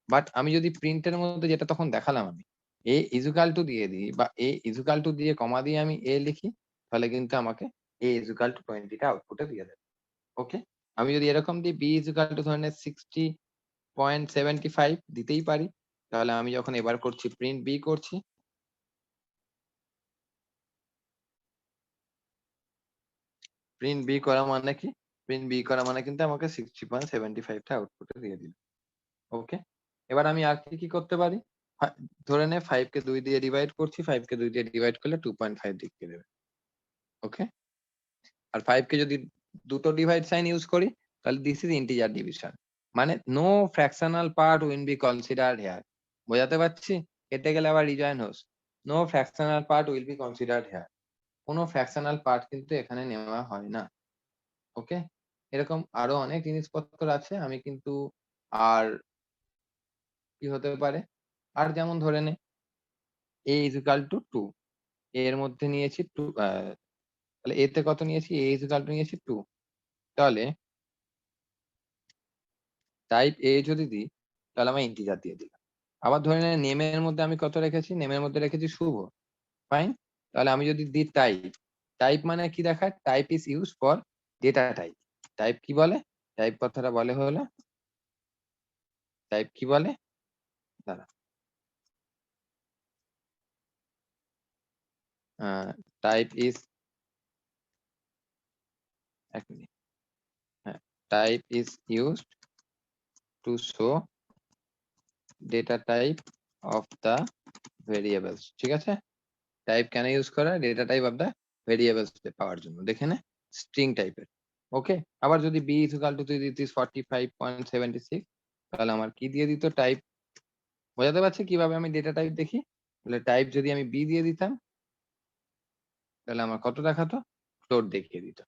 বাট আমি যদি প্রিন্টের মধ্যে যেটা তখন দেখালাম আমি এ ইজুকাল টু দিয়ে দিই, বা এ ইজুকাল টু দিয়ে কমা দিয়ে আমি এ লিখি, তাহলে কিন্তু আমাকে এ ইজুকাল টু 20টা আউটপুটে দিয়ে দেবে। ওকে, আমি যদি এরকম দিই বি ইজুকাল টু ধরে নে 60.75 দিতেই পারি, তাহলে আমি যখন এবার করছি প্রিন্ট বি করছি, প্রিন্ট বি করা মানে কি? প্রিন্ট বি করা মানে কিন্তু আমাকে 60.75টা আউটপুটে দিয়ে দিল। ওকে, এবার আমি আর কি করতে পারি? ধরে নে 5 কে 2 দিয়ে ডিভাইড করছি, 5 কে 2 দিয়ে ডিভাইড করলে 2.5 দেখিয়ে দেবে। ওকে, আর 5 কে যদি দুটো ডিভাইড সাইন ইউজ করি, তাহলে দিস ইজ ইন্টিজার ডিভিশন, মানে no fractional part will be considered here. বোঝাতে পারছি? কেটে গেলে আবার রিজয়েন হোস। No fractional part will be considered here. কোনো ফ্র্যাকশনাল পার্ট কিন্তু এখানে নেওয়া হয় না। ওকে, এরকম আরো অনেক জিনিসপত্র আছে। আমি কিন্তু আর কি হতে পারে? আর যেমন ধরে নে a ইকুয়াল টু 2, এর মধ্যে নিয়েছি 2, তাহলে এতে কত নিয়েছি? a ইকুয়াল টু নিয়েছি 2, তাহলে টাইপ a যদি দিই, তাহলে আমি ইন্টিজার দিয়ে দিলাম। আবার ধরে নে নেমের মধ্যে আমি কত রেখেছি? নেমের মধ্যে রেখেছি শুভ। ফাইন, তাহলে আমি যদি দিই টাইপ, টাইপ মানে কি দেখায়? Type is use for data type. Type কি বলে? টাইপ কথাটা বলে হলো, টাইপ কি বলে? দাঁড়া, টাইপ ইজ, এক মিনিট, হ্যাঁ, type is used to show data type of the variables. ঠিক আছে, টাইপ কেন ইউজ করা? Data type of the variables পাওয়ার জন্য। দেখে নে, স্ট্রিং টাইপের। ওকে, আবার যদি বি ইকুয়াল টু তুই দিতিস 45.76, তাহলে আমার কি দিয়ে দিত? টাইপ। বোঝাতে পারছি কিভাবে আমি ডেটা টাইপ দেখি? তাহলে টাইপ যদি আমি বি দিয়ে দিতাম, তাহলে আমার কত দেখাতো? ফ্লোট দেখিয়ে দিত।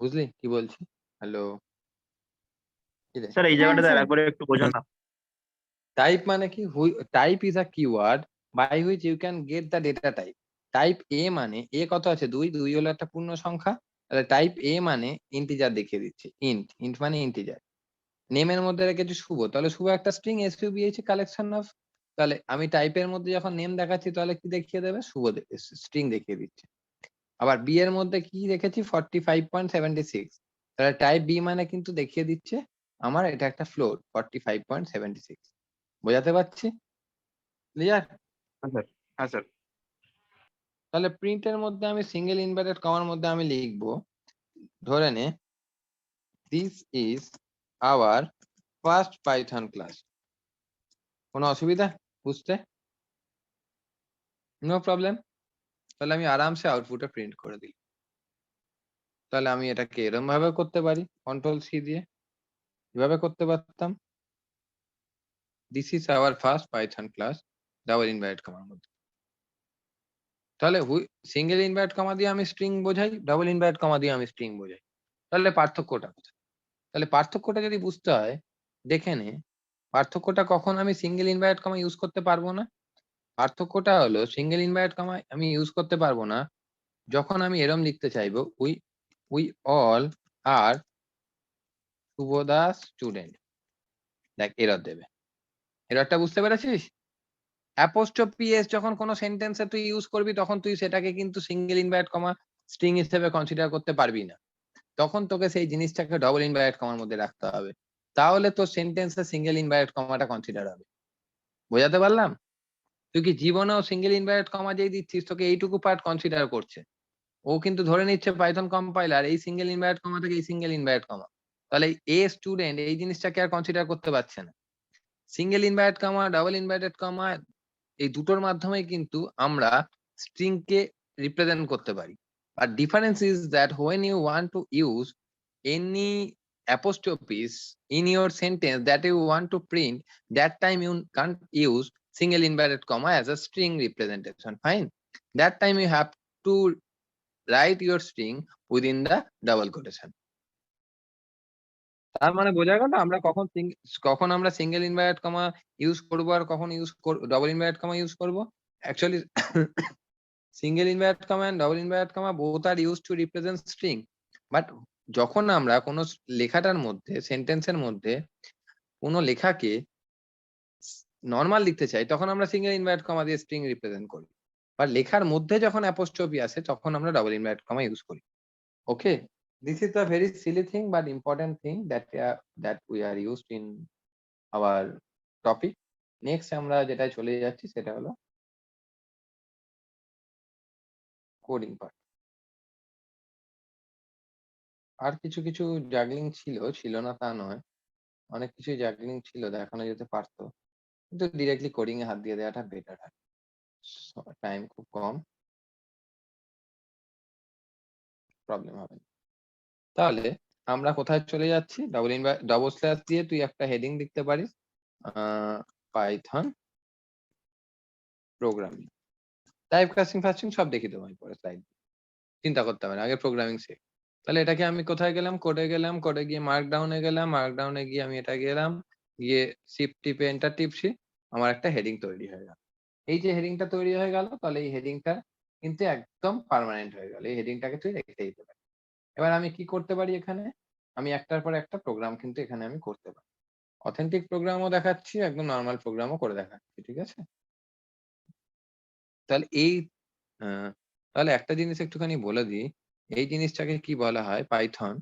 বুঝলি কি বলছি? হ্যালো, স্যার এই হ্যাঁ জায়গাটাতে স্যার আরেকবার একটু বোঝান না। টাইপ মানে কি? Type is a keyword by which you can get the data type. Type এ মানে এ কত আছে? 2, 2 হলো একটা পূর্ণ সংখ্যা। তাহলে টাইপ এ মানে ইন্টিজার দেখিয়ে দিচ্ছে। ইন্ট মানে ইন্টিজার। নেমের মধ্যে রেখেছি শুভ, তাহলে শুভ একটা স্ট্রিং, SUBH কালেকশন অফ। তাহলে আমি টাইপের মধ্যে যখন নেম দেখাচ্ছি তাহলে কি দেখিয়ে দেবে? শুভ স্ট্রিং দেখিয়ে দিচ্ছে। আবার বি এর মধ্যে কি রেখেছি? 45.76, তাহলে টাইপ বি মানে কিন্তু দেখিয়ে দিচ্ছে আমার এটা একটা ফ্লোট 45.76। বোঝাতে পারছি? ক্লিয়ার? হ্যাঁ স্যার, হ্যাঁ স্যার। তাহলে প্রিন্টের মধ্যে আমি সিঙ্গেল ইনভার্টেড কমার মধ্যে আমি লিখবো, ধরে নে this is our first Python class. কোনো অসুবিধা বুঝতে? No problem. তাহলে আমি আরামসে আউটপুটে প্রিন্ট করে দিই। তাহলে আমি এটাকে এরকম ভাবে করতে পারি, Ctrl+C দিয়ে এভাবে করতে পারতাম, this is our first Python class, double inverted কমার মধ্যে। তাহলে সিঙ্গেল ইনভার্টেড কমা দিয়ে আমি স্ট্রিং বোঝাই, ডাবল ইনভার্টেড কমা দিয়ে আমি স্ট্রিং বোঝাই। তাহলে পার্থক্যটা কোথায়? তাহলে পার্থক্যটা যদি বুঝতে হয়, দেখে নে পার্থক্যটা কখন আমি সিঙ্গেল ইনভার্টেড কমা ইউজ করতে পারবো না। পার্থক্যটা হলো সিঙ্গেল ইনভার্টেড কমা আমি ইউজ করতে পারবো না যখন আমি এরম লিখতে চাইবো, we all are Shubhoda student. দেখ এরর দেবে। এররটা বুঝতে পেরেছিস? অ্যাপোস্ট্রফি এস যখন কোনো সেন্টেন্সে তুই ইউজ করবি তখন তুই সেটাকে কিন্তু সিঙ্গেল ইনভার্টেড কমা স্ট্রিং হিসেবে কনসিডার করতে পারবি না। তখন তোকে সেই জিনিসটাকে ডবল ইনভার্টেড কমার মধ্যে রাখতে হবে, তাহলে তোর সেন্টেন্সে সিঙ্গেল ইনভার্টেড কমাটা কনসিডার হবে। বোঝাতে পারলাম? তুই কি জীবনেও সিঙ্গেল ইনভার্টেড কমা যেই দিচ্ছিস তোকে এইটুকু পার্ট কনসিডার করছে, ও কিন্তু ধরে নিচ্ছে পাইথন কম্পাইলার এই সিঙ্গেল ইনভার্টেড কমা থেকে এই সিঙ্গেল ইনভার্টেড কমা, তাহলে এ স্টুডেন্ট এই জিনিসটাকে আর কনসিডার করতে পারছে না। সিঙ্গেল ইনভার্টেড কমা, ডাবল ইনভার্টেড কমা এই দুটোর মাধ্যমে কিন্তু আমরা স্ট্রিং কে রিপ্রেজেন্ট করতে পারি। আর difference is that when you want to use any apostrophes in your sentence that you want to print, that time you can't use single inverted comma as a string representation. Fine. That time you have to write your string within the double quotation. তার মানে বোঝা গেল আমরা কখন আমরা single inverted comma use করব আর কখন ডাবল ইনভার্টেড কমা ইউজ করব। Actually single inverted comma and double inverted comma both are used to represent string, but যখন আমরা কোনো লেখাটার মধ্যে সেন্টেন্সের মধ্যে কোনো লেখাকে নরমাল লিখতে চাই তখন আমরা সিঙ্গেল ইনভার্টেড কমা দিয়ে স্ট্রিং রিপ্রেজেন্ট করি, বা লেখার মধ্যে যখন অ্যাপোস্ট্রফি আসে তখন আমরা ডাবল ইনভার্টেড কমা ইউজ করি। ওকে, this is a very silly thing but important thing that we are used in our topic. Next আমরা যেটা চলে যাচ্ছি সেটা হলো কোডিং পার্ট। আর কিছু কিছু জাগলিং ছিল না তা নয়, অনেক কিছু জাগলিং ছিল দেখানো যেতে পারতো, কিন্তু ডিরেক্টলি কোডিং এ হাত দিয়ে দেওয়াটা বেটার হয়, টাইম খুব কম, প্রবলেম হবে না। তাহলে আমরা কোথায় চলে যাচ্ছি? ডবল স্ল্যাশ দিয়ে তুই একটা হেডিং লিখতে পারিস, Python programming. Type casting fasting সব দেখিয়ে দেবো আমি পরে স্লাইড, চিন্তা করতে হবে না, আগে প্রোগ্রামিং শেখ। তাহলে এটাকে আমি কোথায় গেলাম? কোডে গিয়ে মার্কডাউনে গেলাম, মার্কডাউনে গিয়ে আমি এটা গেলাম, গিয়ে শিফট টিপে এন্টার টিপছি, আমার একটা হেডিং তৈরি হয়ে গেল। এই যে হেডিংটা তৈরি হয়ে গেল, তাহলে এই হেডিংটা কিন্তু একদম পার্মানেন্ট হয়ে গেল, এই হেডিংটাকে তুই রেখে দিতে পারিস। এবার আমি কি করতে পারি এখানে? আমি একটার পর একটা প্রোগ্রাম কিন্তু এখানে আমি করতে পারি, অথেন্টিক প্রোগ্রামও দেখাচ্ছি, একদম নর্মাল প্রোগ্রামও করে দেখাচ্ছি, ঠিক আছে? তাহলে তাহলে একটা জিনিস একটুখানি বলে দিই, এই জিনিসটাকে কি বলা হয়? Python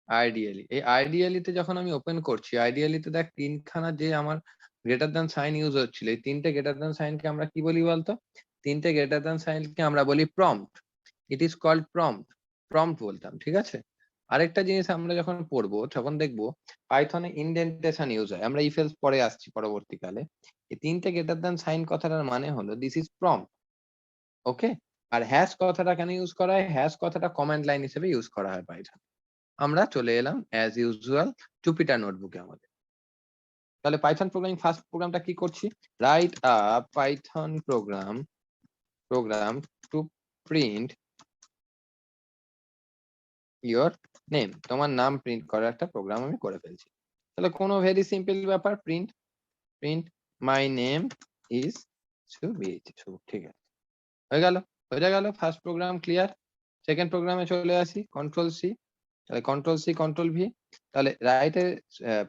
ideally. এই আইডিয়ালি তে যখন আমি ওপেন করছি, আইডিয়ালি তে দেখ তিনখানা যে আমার গ্রেটার দ্যান সাইন ইউজ হচ্ছিল, এই তিনটে গ্রেটার দ্যান সাইনকে আমরা কি বলি বলতো? তিনটে গ্রেটার দ্যান সাইনকে আমরা বলি prompt. It is called prompt বলতাম, ঠিক আছে? আরেকটা জিনিস আমরা যখন পড়বো তখন দেখবো পাইথনে ইনডেন্টেশন ইউজ হয়, আমরা ইফ এলস পরে আসছি পরবর্তীকালে। এই তিনটে গ্রেটার দ্যান সাইন কথাটার মানে হলো দিস ইজ প্রম্পট, ওকে? আর হ্যাশ কথাটা কেন ইউজ করা হয়? হ্যাশ কথাটা কমান্ড লাইন হিসেবে ইউজ করা হয় পাইথন। আমরা চলে এলাম অ্যাজ ইউজুয়াল জুপিটার নোটবুকে আমাদের। তাহলে পাইথন প্রোগ্রামিং ফার্স্ট প্রোগ্রামটা কি করছি? Write a Python program to print your name, তোমার নাম প্রিন্ট করার একটা প্রোগ্রাম আমি করে ফেলছি। তাহলে কোনো ভেরি সিম্পল ব্যাপার, print print my name is Shubho, ঠিক আছে, হয়ে গেল, বোঝা গেল ফার্স্ট প্রোগ্রাম ক্লিয়ার। সেকেন্ড প্রোগ্রামে চলে আসি, কন্ট্রোল সি, তাহলে কন্ট্রোল সি কন্ট্রোল ভি, তাহলে write a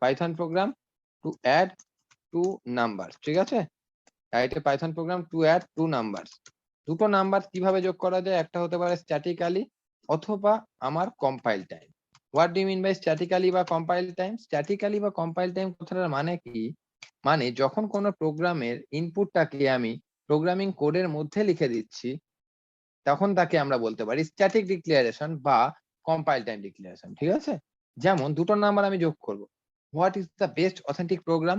Python program to add two number, ঠিক আছে, write a Python program to add two number. দুটো নাম্বার কিভাবে যোগ করা যায়, একটা হতে পারে স্ট্যাটিক্যালি অথবা আমার compile time. What do you mean by statically বা কম্পাইল টাইম? স্ট্যাটিক্যালি বা কম্পাইল টাইম কথাটার মানে কি, মানে যখন কোনো প্রোগ্রামের ইনপুটটাকে আমি প্রোগ্রামিং কোডের মধ্যে লিখে দিচ্ছি, তখন তাকে আমরা বলতে পারি স্ট্যাটিক ডিক্লারেশন বা কম্পাইল টাইম ডিক্লারেশন, ঠিক আছে। যেমন দুটো নাম্বার আমি যোগ করব, what is the best authentic program,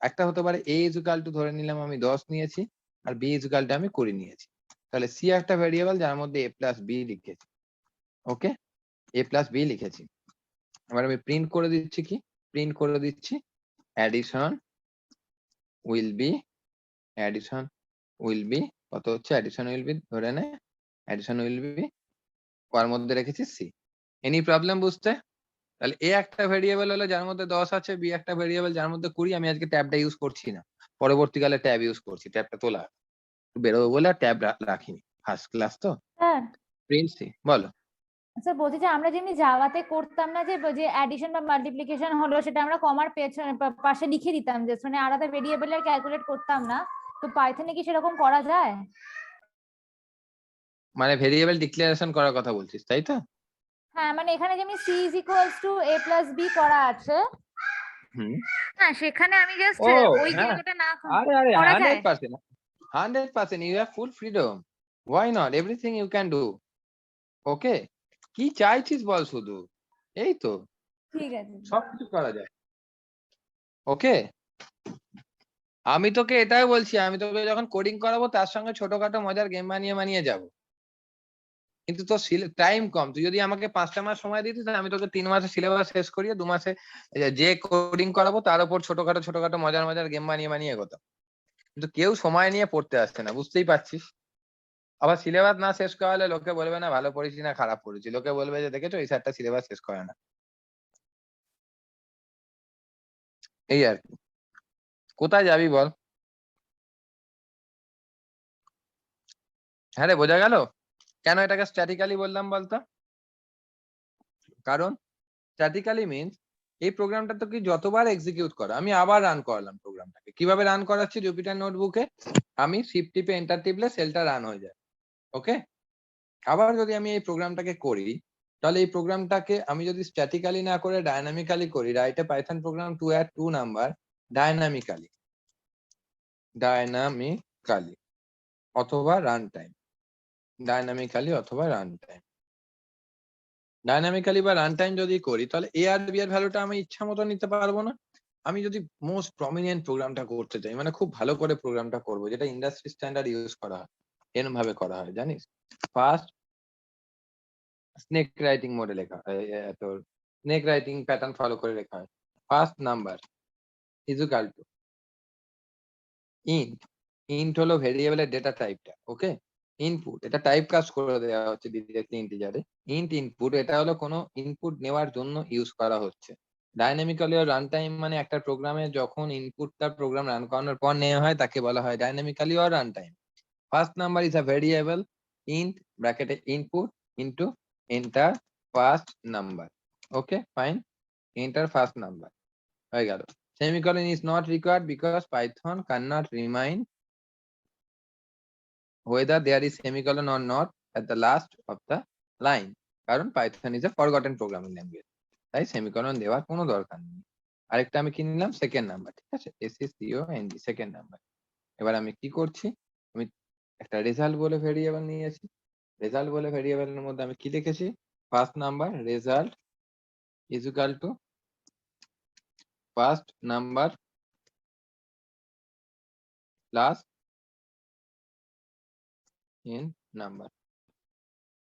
একটা হতে পারে a ইজ ইকুয়াল টু, ধরে নিলাম আমি 10 নিয়েছি, আর b ইজ ইকুয়াল টু আমি 20 নিয়েছি, তাহলে c একটা ভেরিয়েবল যার মধ্যে a প্লাস b লিখেছি, ওকে, a প্লাস b লিখেছি। এবার আমি প্রিন্ট করে দিচ্ছি, কি প্রিন্ট করে দিচ্ছি, addition will be, addition will be কত হচ্ছে, অ্যাডিশন উইল বি ধরে নে, অ্যাডিশন উইল বি ওর মধ্যে রেখেছি c। এনি প্রবলেম বুঝতে? তাহলে a একটা ভেরিয়েবল হলো যার মধ্যে 10 আছে, b একটা ভেরিয়েবল যার মধ্যে 20, আমি আজকে ট্যাবটা ইউজ করছি না, পরবর্তীকালে ট্যাব ইউজ করছি, ট্যাবটা তোলা বেরোবো বলে ট্যাব রাখিনি, ফার্স্ট ক্লাস তো। স্যার প্রিন্ট সি, বলো। স্যার বলছি যে আমরা যেমনি জাভাতে করতাম না, যে যে অ্যাডিশন বা মাল্টিপ্লিকেশন হলো সেটা আমরা কমার পেছনে পাশে লিখে দিতাম, যে মানে আলাদা ভেরিয়েবলের ক্যালকুলেট করতাম না, তো পাইথনে কি সেরকম করা যায়? মানে ভেরিয়েবল ডিক্লারেশন করার কথা বলছিস, তাই তো? হ্যাঁ, মানে এখানে যেমনি c is equals to a plus b করা আছে, হুম, হ্যাঁ সেখানে আমি জাস্ট ও ওই হ্যাঁ, জায়গাটা না আরে আরে করা যায়। 100%, 100% you have full freedom, why not, everything you can do, okay. কি চাইছিস বল শুধু, এই তো ঠিক আছে। সবকিছু করা যায়, ওকে। আমি তোকে এটাই বলছি, আমি তোকে যখন কোডিং করাবো তার সঙ্গে ছোটখাটো মজার গেম বানিয়ে যাব, কিন্তু তোর টাইম কম। তুই যদি আমাকে 5টা মাস সময় দিতিস, আমি তোকে 3 মাসে সিলেবাস শেষ করিয়ে 2 মাসে যে কোডিং করাবো তার উপর ছোটখাটো মজার গেম বানিয়ে এগোতাম। কিন্তু কেউ সময় নিয়ে পড়তে আসছে না, বুঝতেই পারছিস। আবার সিলেবাস না শেষ করালে লোকে বলবে না ভালো পড়েছি না খারাপ পড়েছি, লোকে বলবে যে দেখেছো এই স্যারটা সিলেবাস শেষ করে না, এই আর কি। কোথায় যাবি বল? হ্যাঁ রে, বোঝা গেল কেন এটাকে স্ট্যাটিক্যালি বললাম বলতো? কারণ স্ট্যাটিক্যালি মিন্স এই প্রোগ্রামটা তো কি যতবার এক্সিকিউট করা, আমি আবার রান করালাম প্রোগ্রামটাকে। কিভাবে রান করাচ্ছি? জুপিটার নোটবুকে আমি শিফট টিপে এন্টার টিপলে সেলটা রান হয়ে যায়, ওকে। আবার যদি আমি এই প্রোগ্রামটাকে করি, তাহলে এই প্রোগ্রামটাকে আমি যদি স্ট্যাটিক্যালি না করে ডাইনামিক্যালি করি, write a Python program to add two number dynamically অথবা রান টাইম, ডাইনামিক্যালি অথবা রান টাইম, ডাইনামিক্যালি বা রান টাইম যদি করি, তাহলে এ আর বি এর ভ্যালুটা আমি ইচ্ছা মতো নিতে পারবো না। আমি যদি মোস্ট প্রমিনেন্ট প্রোগ্রামটা করতে চাই, মানে খুব ভালো করে প্রোগ্রামটা করবো, যেটা ইন্ডাস্ট্রি স্ট্যান্ডার্ড ইউজ করা হয়, এরকম ভাবে করা হয় জানিস। ফার্স্ট স্নেক রাইটিং মোডে লেখা হয়, তোর স্নেক রাইটিং প্যাটার্ন ফলো করে লেখা হয়। First number is equal two int, int হলো ভেরিয়েবলের ডেটা টাইপটা, ওকে। ইনপুট, এটা টাইপ কাস্ট করে দেওয়া হচ্ছে ডিরেক্টলি ইন্টিজারে। ইন্ট ইনপুট, এটা হলো কোনো ইনপুট নেওয়ার জন্য ইউজ করা হচ্ছে। ডাইনামিক্যালি রান টাইম মানে একটা প্রোগ্রামে যখন ইনপুটটা প্রোগ্রাম রান করানোর পর নেওয়া হয় তাকে বলা হয় dynamically or run time. First number is a variable int ব্র্যাকেটে input into enter first number, okay fine, enter first number হয়ে গেল। Semicolon is not required because Python cannot remind whether there is semicolon or not at the last of the line, কারণ Python is a forgotten programming language, তাই semicolon দেওয়ার কোনো দরকার নেই। আরেকটা আমি কি নিলাম, সেকেন্ড নাম্বার, ঠিক আছে, SECOND, সেকেন্ড নাম্বার। এবার আমি কি করছি, আমি একটা রেজাল্ট বলে ভেরিয়েবল নিয়েছি, রেজাল্ট বলে ভেরিয়েবলের মধ্যে আমি কি লিখেছি, first number result is equal to first number plus in number,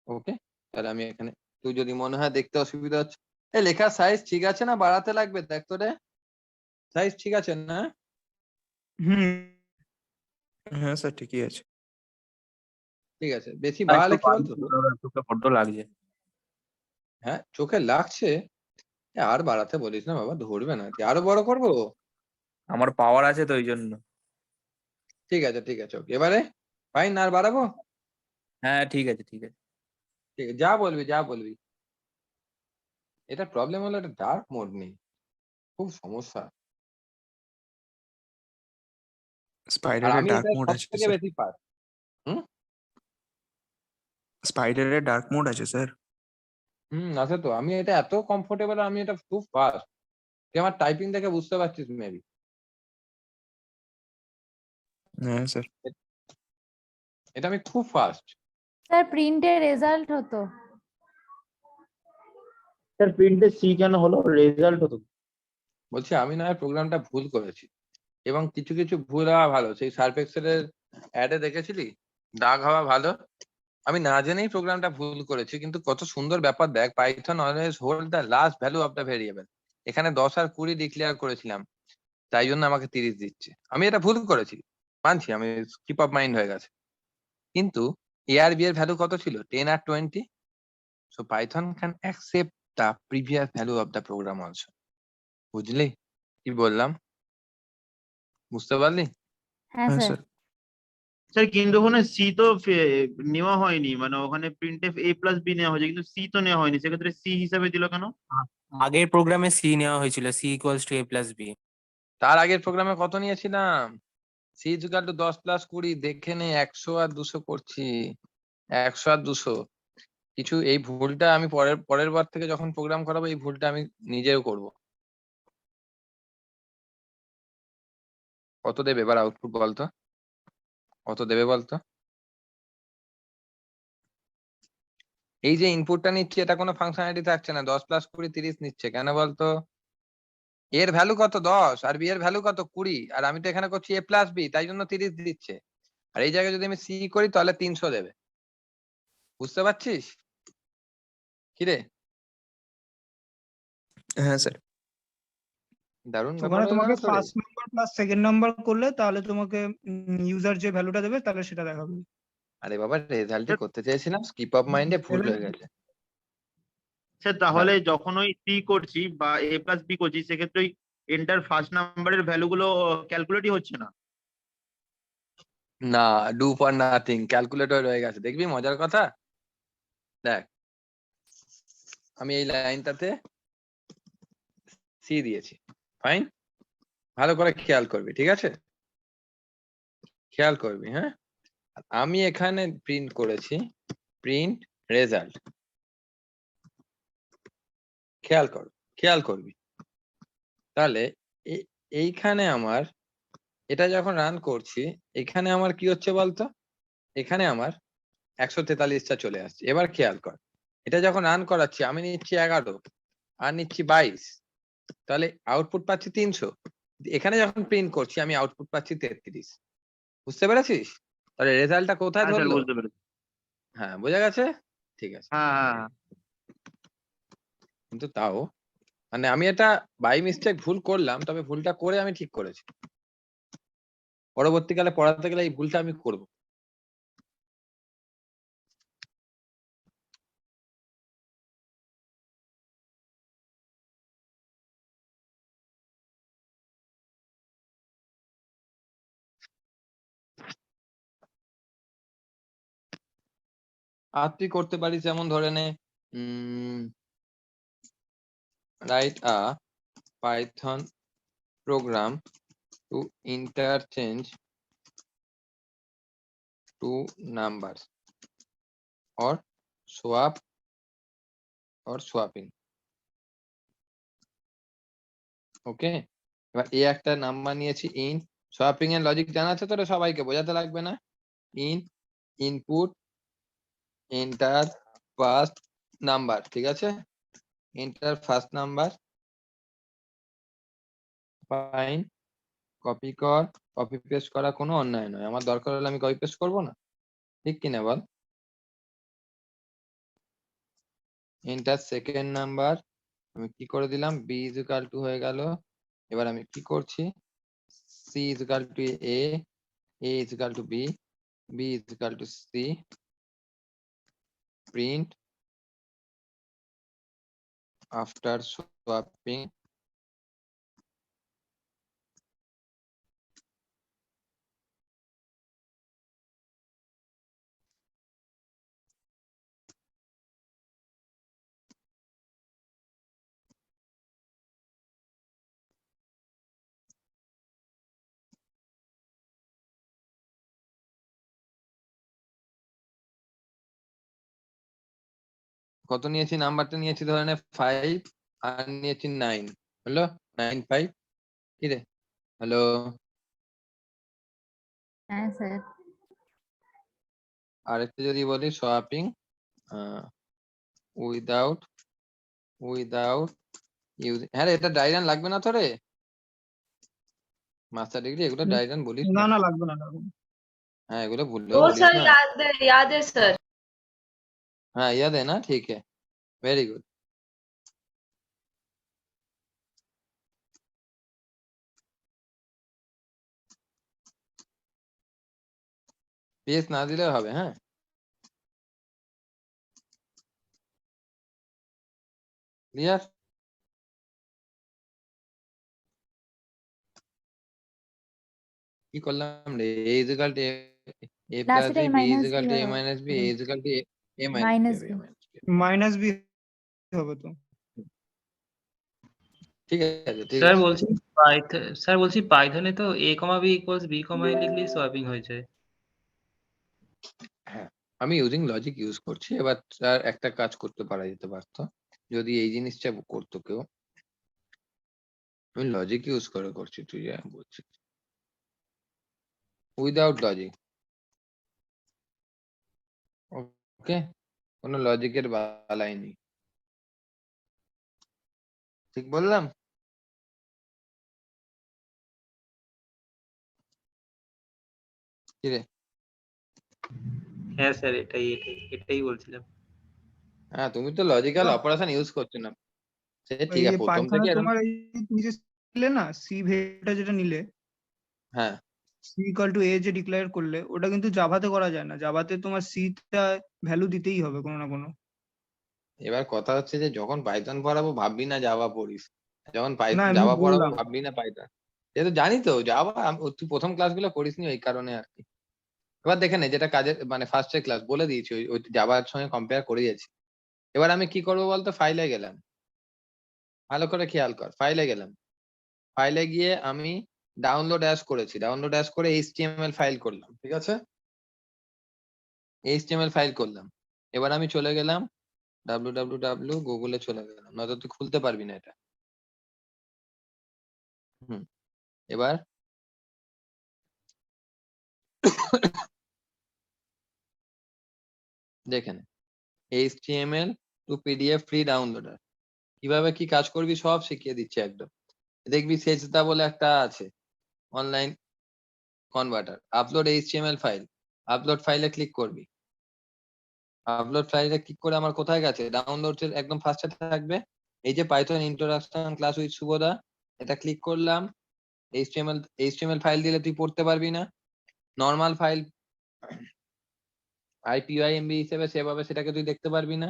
okay. তাহলে আমি এখানে, তুই যদি মনে হয় দেখতে অসুবিধা হচ্ছে, এই লেখার সাইজ ঠিক আছে না বাড়াতে লাগবে, দেখ তো রে সাইজ ঠিক আছে না? হুম, হ্যাঁ স্যার ঠিকই আছে। ঠিক আছে, বেশি বাড়ালে কি বলতো, বড্ড লাগছে। হ্যাঁ চোখে লাগছে। আর বাড়াতে বলিস না বাবা, ধরবে না। আরো বড় করবো? আমার পাওয়ার আছে তো ওই জন্য। ঠিক আছে ঠিক আছে, ওকে। এবারে ফাইন, আর বাড়াবো? হ্যাঁ ঠিক আছে ঠিক আছে। ঠিক আছে, যা বলবি যা বলবি। এটা প্রবলেম হলো, এটা ডার্ক মোড নেই, খুব সমস্যা। আর স্পাইডারের আমি ডার্ক এটা মোড সব আছে থেকে স্যার। বেশি পার। হুম স্পাইডারের ডার্ক মোড আছে স্যার। আছে তো। আমি এটা এত কমফোর্টেবল, আমি এটা খুব ফাস্ট। তুই আমার টাইপিং দেখে বুঝতে পারছিস মেবি। হ্যাঁ স্যার। এটা আমি খুব ফাস্ট। স্যার প্রিন্টের রেজাল্ট হতো। স্যার প্রিন্টে সি কেন হলো? রেজাল্ট হতো। বলছি আমি না প্রোগ্রামটা ভুল করেছি, এবং কিছু কিছু ভুল হওয়া ভালো। সেই সার্ফ এক্সেলের অ্যাডে দেখেছিলি দাগ হওয়া ভালো। আমি না জেনেই প্রোগ্রামটা ভুল করেছি, কিন্তু কত সুন্দর ব্যাপার দেখ, Python always hold the last value of the variable. এখানে 10 আর 20 ডিক্লেয়ার করেছিলাম, তাই জন্য আমাকে 30 দিচ্ছে। আমি এটা ভুল করেছি, মানছি, আমি স্কিপ অফ মাইন্ড হয়ে গেছে। কিন্তু এ আর বি এর ভ্যালু কত ছিল? 10 আর 20। So Python can accept the previous value of the program also. বুঝলি কি বললাম? বুঝতে পারলি? হ্যাঁ হ্যাঁ স্যার। স্যার। স্যার কিন্তু ওখানে সি তো নেওয়া হয়নি, মানে ওখানে প্রিন্টে এ প্লাস বি নেওয়া হয়েছে, কিন্তু সি তো নেওয়া হয়নি, সেক্ষেত্রে সি হিসাবে দিল কেন? আগের প্রোগ্রামে সি নেওয়া হয়েছিল, C equals to A plus B. তার আগের প্রোগ্রামে কত নিয়েছিলাম? C equal to 10 plus 20। দেখে নে, 100 আর 200 করছি। 100 আর 200। কিছু এই ভুলটা আমি পরের পরের বার থেকে যখন প্রোগ্রাম করাবো, এই ভুলটা আমি নিজেও করব। কত দেবে এবার আউটপুট বলতো? কত দেবে বলতো? এই যে ইনপুটটা নিচ্ছে, এটা কোনো ফাংশনালিটি থাকছে না। 10 প্লাস 20 30 নিচ্ছে কেন বলতো? এর ভ্যালু কত? 10, আর বি এর ভ্যালু কত? 20। আর আমি তো এখানে করছি এ প্লাস বি, তাই জন্য 30 দিচ্ছে। আর এই জায়গায় যদি আমি সি করি তাহলে 300 দেবে। বুঝতে পারছিস কিরে? হ্যাঁ স্যার। দারুণ ব্যাপার ওখানে হয়ে গেল তোমাকে তো রে। First number plus second number করলে তাহলে তোমাকে ইউজার যে ভ্যালুটা দেবে তাহলে সেটা দেখাবে। আরে বাবা, রেজাল্টই করতে চেয়েছিলাম, স্কিপ অফ মাইন্ডে ভুল হয়ে গেছে। স্যার তাহলে যখন ওই সি করছি বা এ প্লাস বি করছি, সেক্ষেত্রে ওই এন্টার ফার্স্ট নাম্বারের ভ্যালু গুলো ক্যালকুলেটই হচ্ছে না। না, ডু ফর নাথিং, ক্যালকুলেটর রয়ে গেছে। দেখবি মজার কথা, দেখ আমি এই লাইনটাতে সি দিয়েছি। ফাইন, ভালো করে খেয়াল করবি, ঠিক আছে? খেয়াল করবি, হ্যাঁ। আর আমি এখানে প্রিন্ট করেছি প্রিন্ট রেজাল্ট। খেয়াল কর, খেয়াল করবি। তাহলে এইখানে আমার, এটা যখন রান করছি, এখানে আমার কি হচ্ছে বলতো? এখানে আমার 143টা চলে আসছে। এবার খেয়াল কর, এটা যখন রান করাচ্ছি আমি নিচ্ছি 11 আর নিচ্ছি 22, তাহলে আউটপুট পাচ্ছি 300। এখানে যখন প্রিন্ট করছি আমি আউটপুট পাচ্ছি 33। বুঝতে পেরেছিস? তাহলে রেজাল্টটা কোথায় হ্যাঁ স্যার, ধরলো? বুঝতে পেরেছি। হ্যাঁ, বোঝা গেছে? ঠিক আছে। হ্যাঁ হ্যাঁ হ্যাঁ। কিন্তু তাও মানে আমি এটা বাই মিস্টেক ভুল করলাম, তবে ভুলটা করে আমি ঠিক করেছি। পরবর্তীকালে পড়াতে গেলে এই ভুলটা আমি করব। আর তুই করতে পারিস, যেমন ধরে নে write a Python program to interchange two numbers or swap or swapping. Okay, এবার এই একটা নাম্বার নিয়েছি ইন। সোয়াপিং এর লজিক জানা আছে তোরা সবাইকে, বোঝাতে লাগবে না। In input enter first number, ঠিক আছে? Enter first number, fine. Copy কর। কপি পেস্ট করা কোনো অন্যায় নয়, আমার দরকার হলে আমি কপি পেস্ট করবো না, ঠিক কিনা বল? এন্টার সেকেন্ড নাম্বার, আমি কি করে দিলাম? বি ইজ ইকুয়াল টু হয়ে গেল। এবার আমি কি করছি? C is equal to A, A is equal to B, B is equal to C, print after swapping কত নিয়েছি, নাম্বারটা নিয়েছি ধরে নে 5 আর নিয়েছি 9, হলো 9 5। কি রে, হ্যালো, হ্যাঁ স্যার। আরেকটা যদি বলি সোয়াপিং উইদাউট ইউজিং, হ্যাঁ রে, এটা ডাইরান লাগবে না তো রে, মাস্টার ডিগ্রি এগুলো ডাইরান বলিস না না। না লাগবে না লাগবে না। হ্যাঁ এগুলো ভুললেও वो বলিস सर না। याद है सर। हाँ याद है ना, ठीक है, वेरी गुड। পিএস না দিলেও হবে, হ্যাঁ ক্লিয়ার। কি করলাম রে, a is equal to a plus লাস্টে b, a b is minus equal B to a minus b, a is equal to a minus b minus হবে, b. a minus b। Minus b হবে তো। ঠিক আছে ঠিক sir আছে। বলছি sir বলছি পাইথনে তো a comma b equals b comma a লিখলেই সোয়াপিং হয়ে যায়। হ্যাঁ আমি ইউজিং লজিক ইউজ করছি, এবার স্যার একটা কাজ করতে পারা যেতে পারতো, যদি এই জিনিসটা করতো কেউ। আমি লজিক ইউজ করে করছি, তুই যা বলছিস উইদাউট লজিক, ওকে, কোনো লজিকের বালাই নেই, ঠিক বললাম? কি রে, হ্যাঁ স্যার এটাই বলছিলাম। হ্যাঁ তুমি তো লজিক্যাল অপারেশন ইউজ করছো না, সে ঠিক এই আছে প্রথম পাইথনে থেকে এরকম। তোমার এই তুমি যে নিলে না সি ভেরিয়েবলটা যেটা নিলে, হ্যাঁ সি ইকুয়াল টু এ যে ডিক্লেয়ার করলে, ওটা কিন্তু জাভাতে করা যায় না। জাভাতে তোমার সিটা ভ্যালু দিতেই হবে কোনো না কোনো। এবার কথা হচ্ছে যে যখন পাইথন পড়াবো ভাববি না জাভা পড়িস, যখন না এমনি জাভা পড়াবো বললাম। ভাববি না পাইথন। সে তো জানি তো জাভা, তুই প্রথম ক্লাসগুলো করিসনি ওই কারণে আর কি। এবার দেখে নে, যেটা কাজের মানে ফার্স্টের ক্লাস বলে দিয়েছি, ওই জাভার সঙ্গে কম্পেয়ার করে দিয়েছি। এবার আমি কি করবো বলতো, ফাইলে গেলাম, ভালো করে খেয়াল কর, ফাইলে গেলাম, ফাইলে গিয়ে আমি ডাউনলোড অ্যাজ করেছি, ডাউনলোড অ্যাজ করে এইচটিএমএল ফাইল করলাম, ঠিক আছে, এইচটিএমএল ফাইল করলাম। এবার আমি চলে গেলাম www গুগলে চলে গেলাম, নয়তো তুই খুলতে পারবি না এটা। হুম, এবার দেখে নে, HTML two PDF free downloader, কিভাবে কি কাজ করবি সব শিখিয়ে দিচ্ছে একদম। দেখবি সেজদা বলে একটা আছে, online converter, upload HTML file, upload ফাইলে ক্লিক করবি, আপলোড ফাইলে ক্লিক করে আমার কোথায় গেছে, ডাউনলোড এর একদম ফার্স্টে থাকবে এই যে পাইথন ইন্ট্রোডাকশন ক্লাস উইথ শুভদা, এটা ক্লিক করলাম। HTML ফাইল দিলে তুই পড়তে পারবি না, নর্মাল ফাইল IPYMB হিসেবে সেভ হবে, সেটাকে তুই দেখতে পারবি না,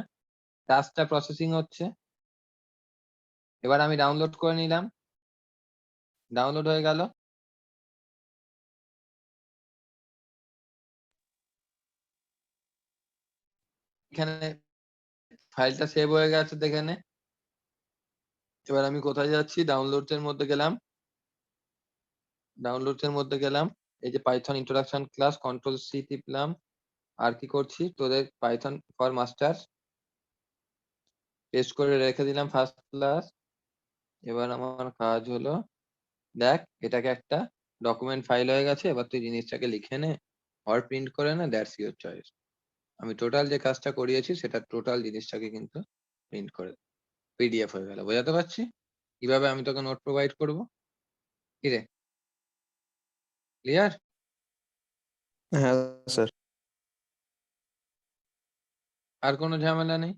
টাস্কটা প্রসেসিং হচ্ছে। এবার আমি ডাউনলোড করে নিলাম, ডাউনলোড হয়ে গেল, এখানে ফাইলটা সেভ হয়ে গেছে দেখে নে। এবার আমি কোথায় যাচ্ছি, ডাউনলোডস এর মধ্যে গেলাম, ডাউনলোডস এর মধ্যে গেলাম, এই যে Python introduction class, control C টিপলাম, আর কি করছি, তোদের পাইথন ফর মাস্টার পেস্ট করে রেখে দিলাম ফার্স্ট ক্লাস। এবার আমার কাজ হলো, দেখ এটাকে একটা ডকুমেন্ট ফাইল হয়ে গেছে, এবার তুই জিনিসটাকে লিখে নে আর প্রিন্ট করে নে, দ্যাটস ইউর চয়েস। আমি টোটাল যে কাজটা করিয়েছি সেটা টোটাল জিনিসটাকে কিন্তু প্রিন্ট করে পিডিএফ হয়ে গেল, বোঝাতে পারছি কিভাবে আমি তোকে নোট প্রোভাইড করবো? কি রে, ক্লিয়ার? হ্যাঁ স্যার। আর কোনো ঝামেলা নেই।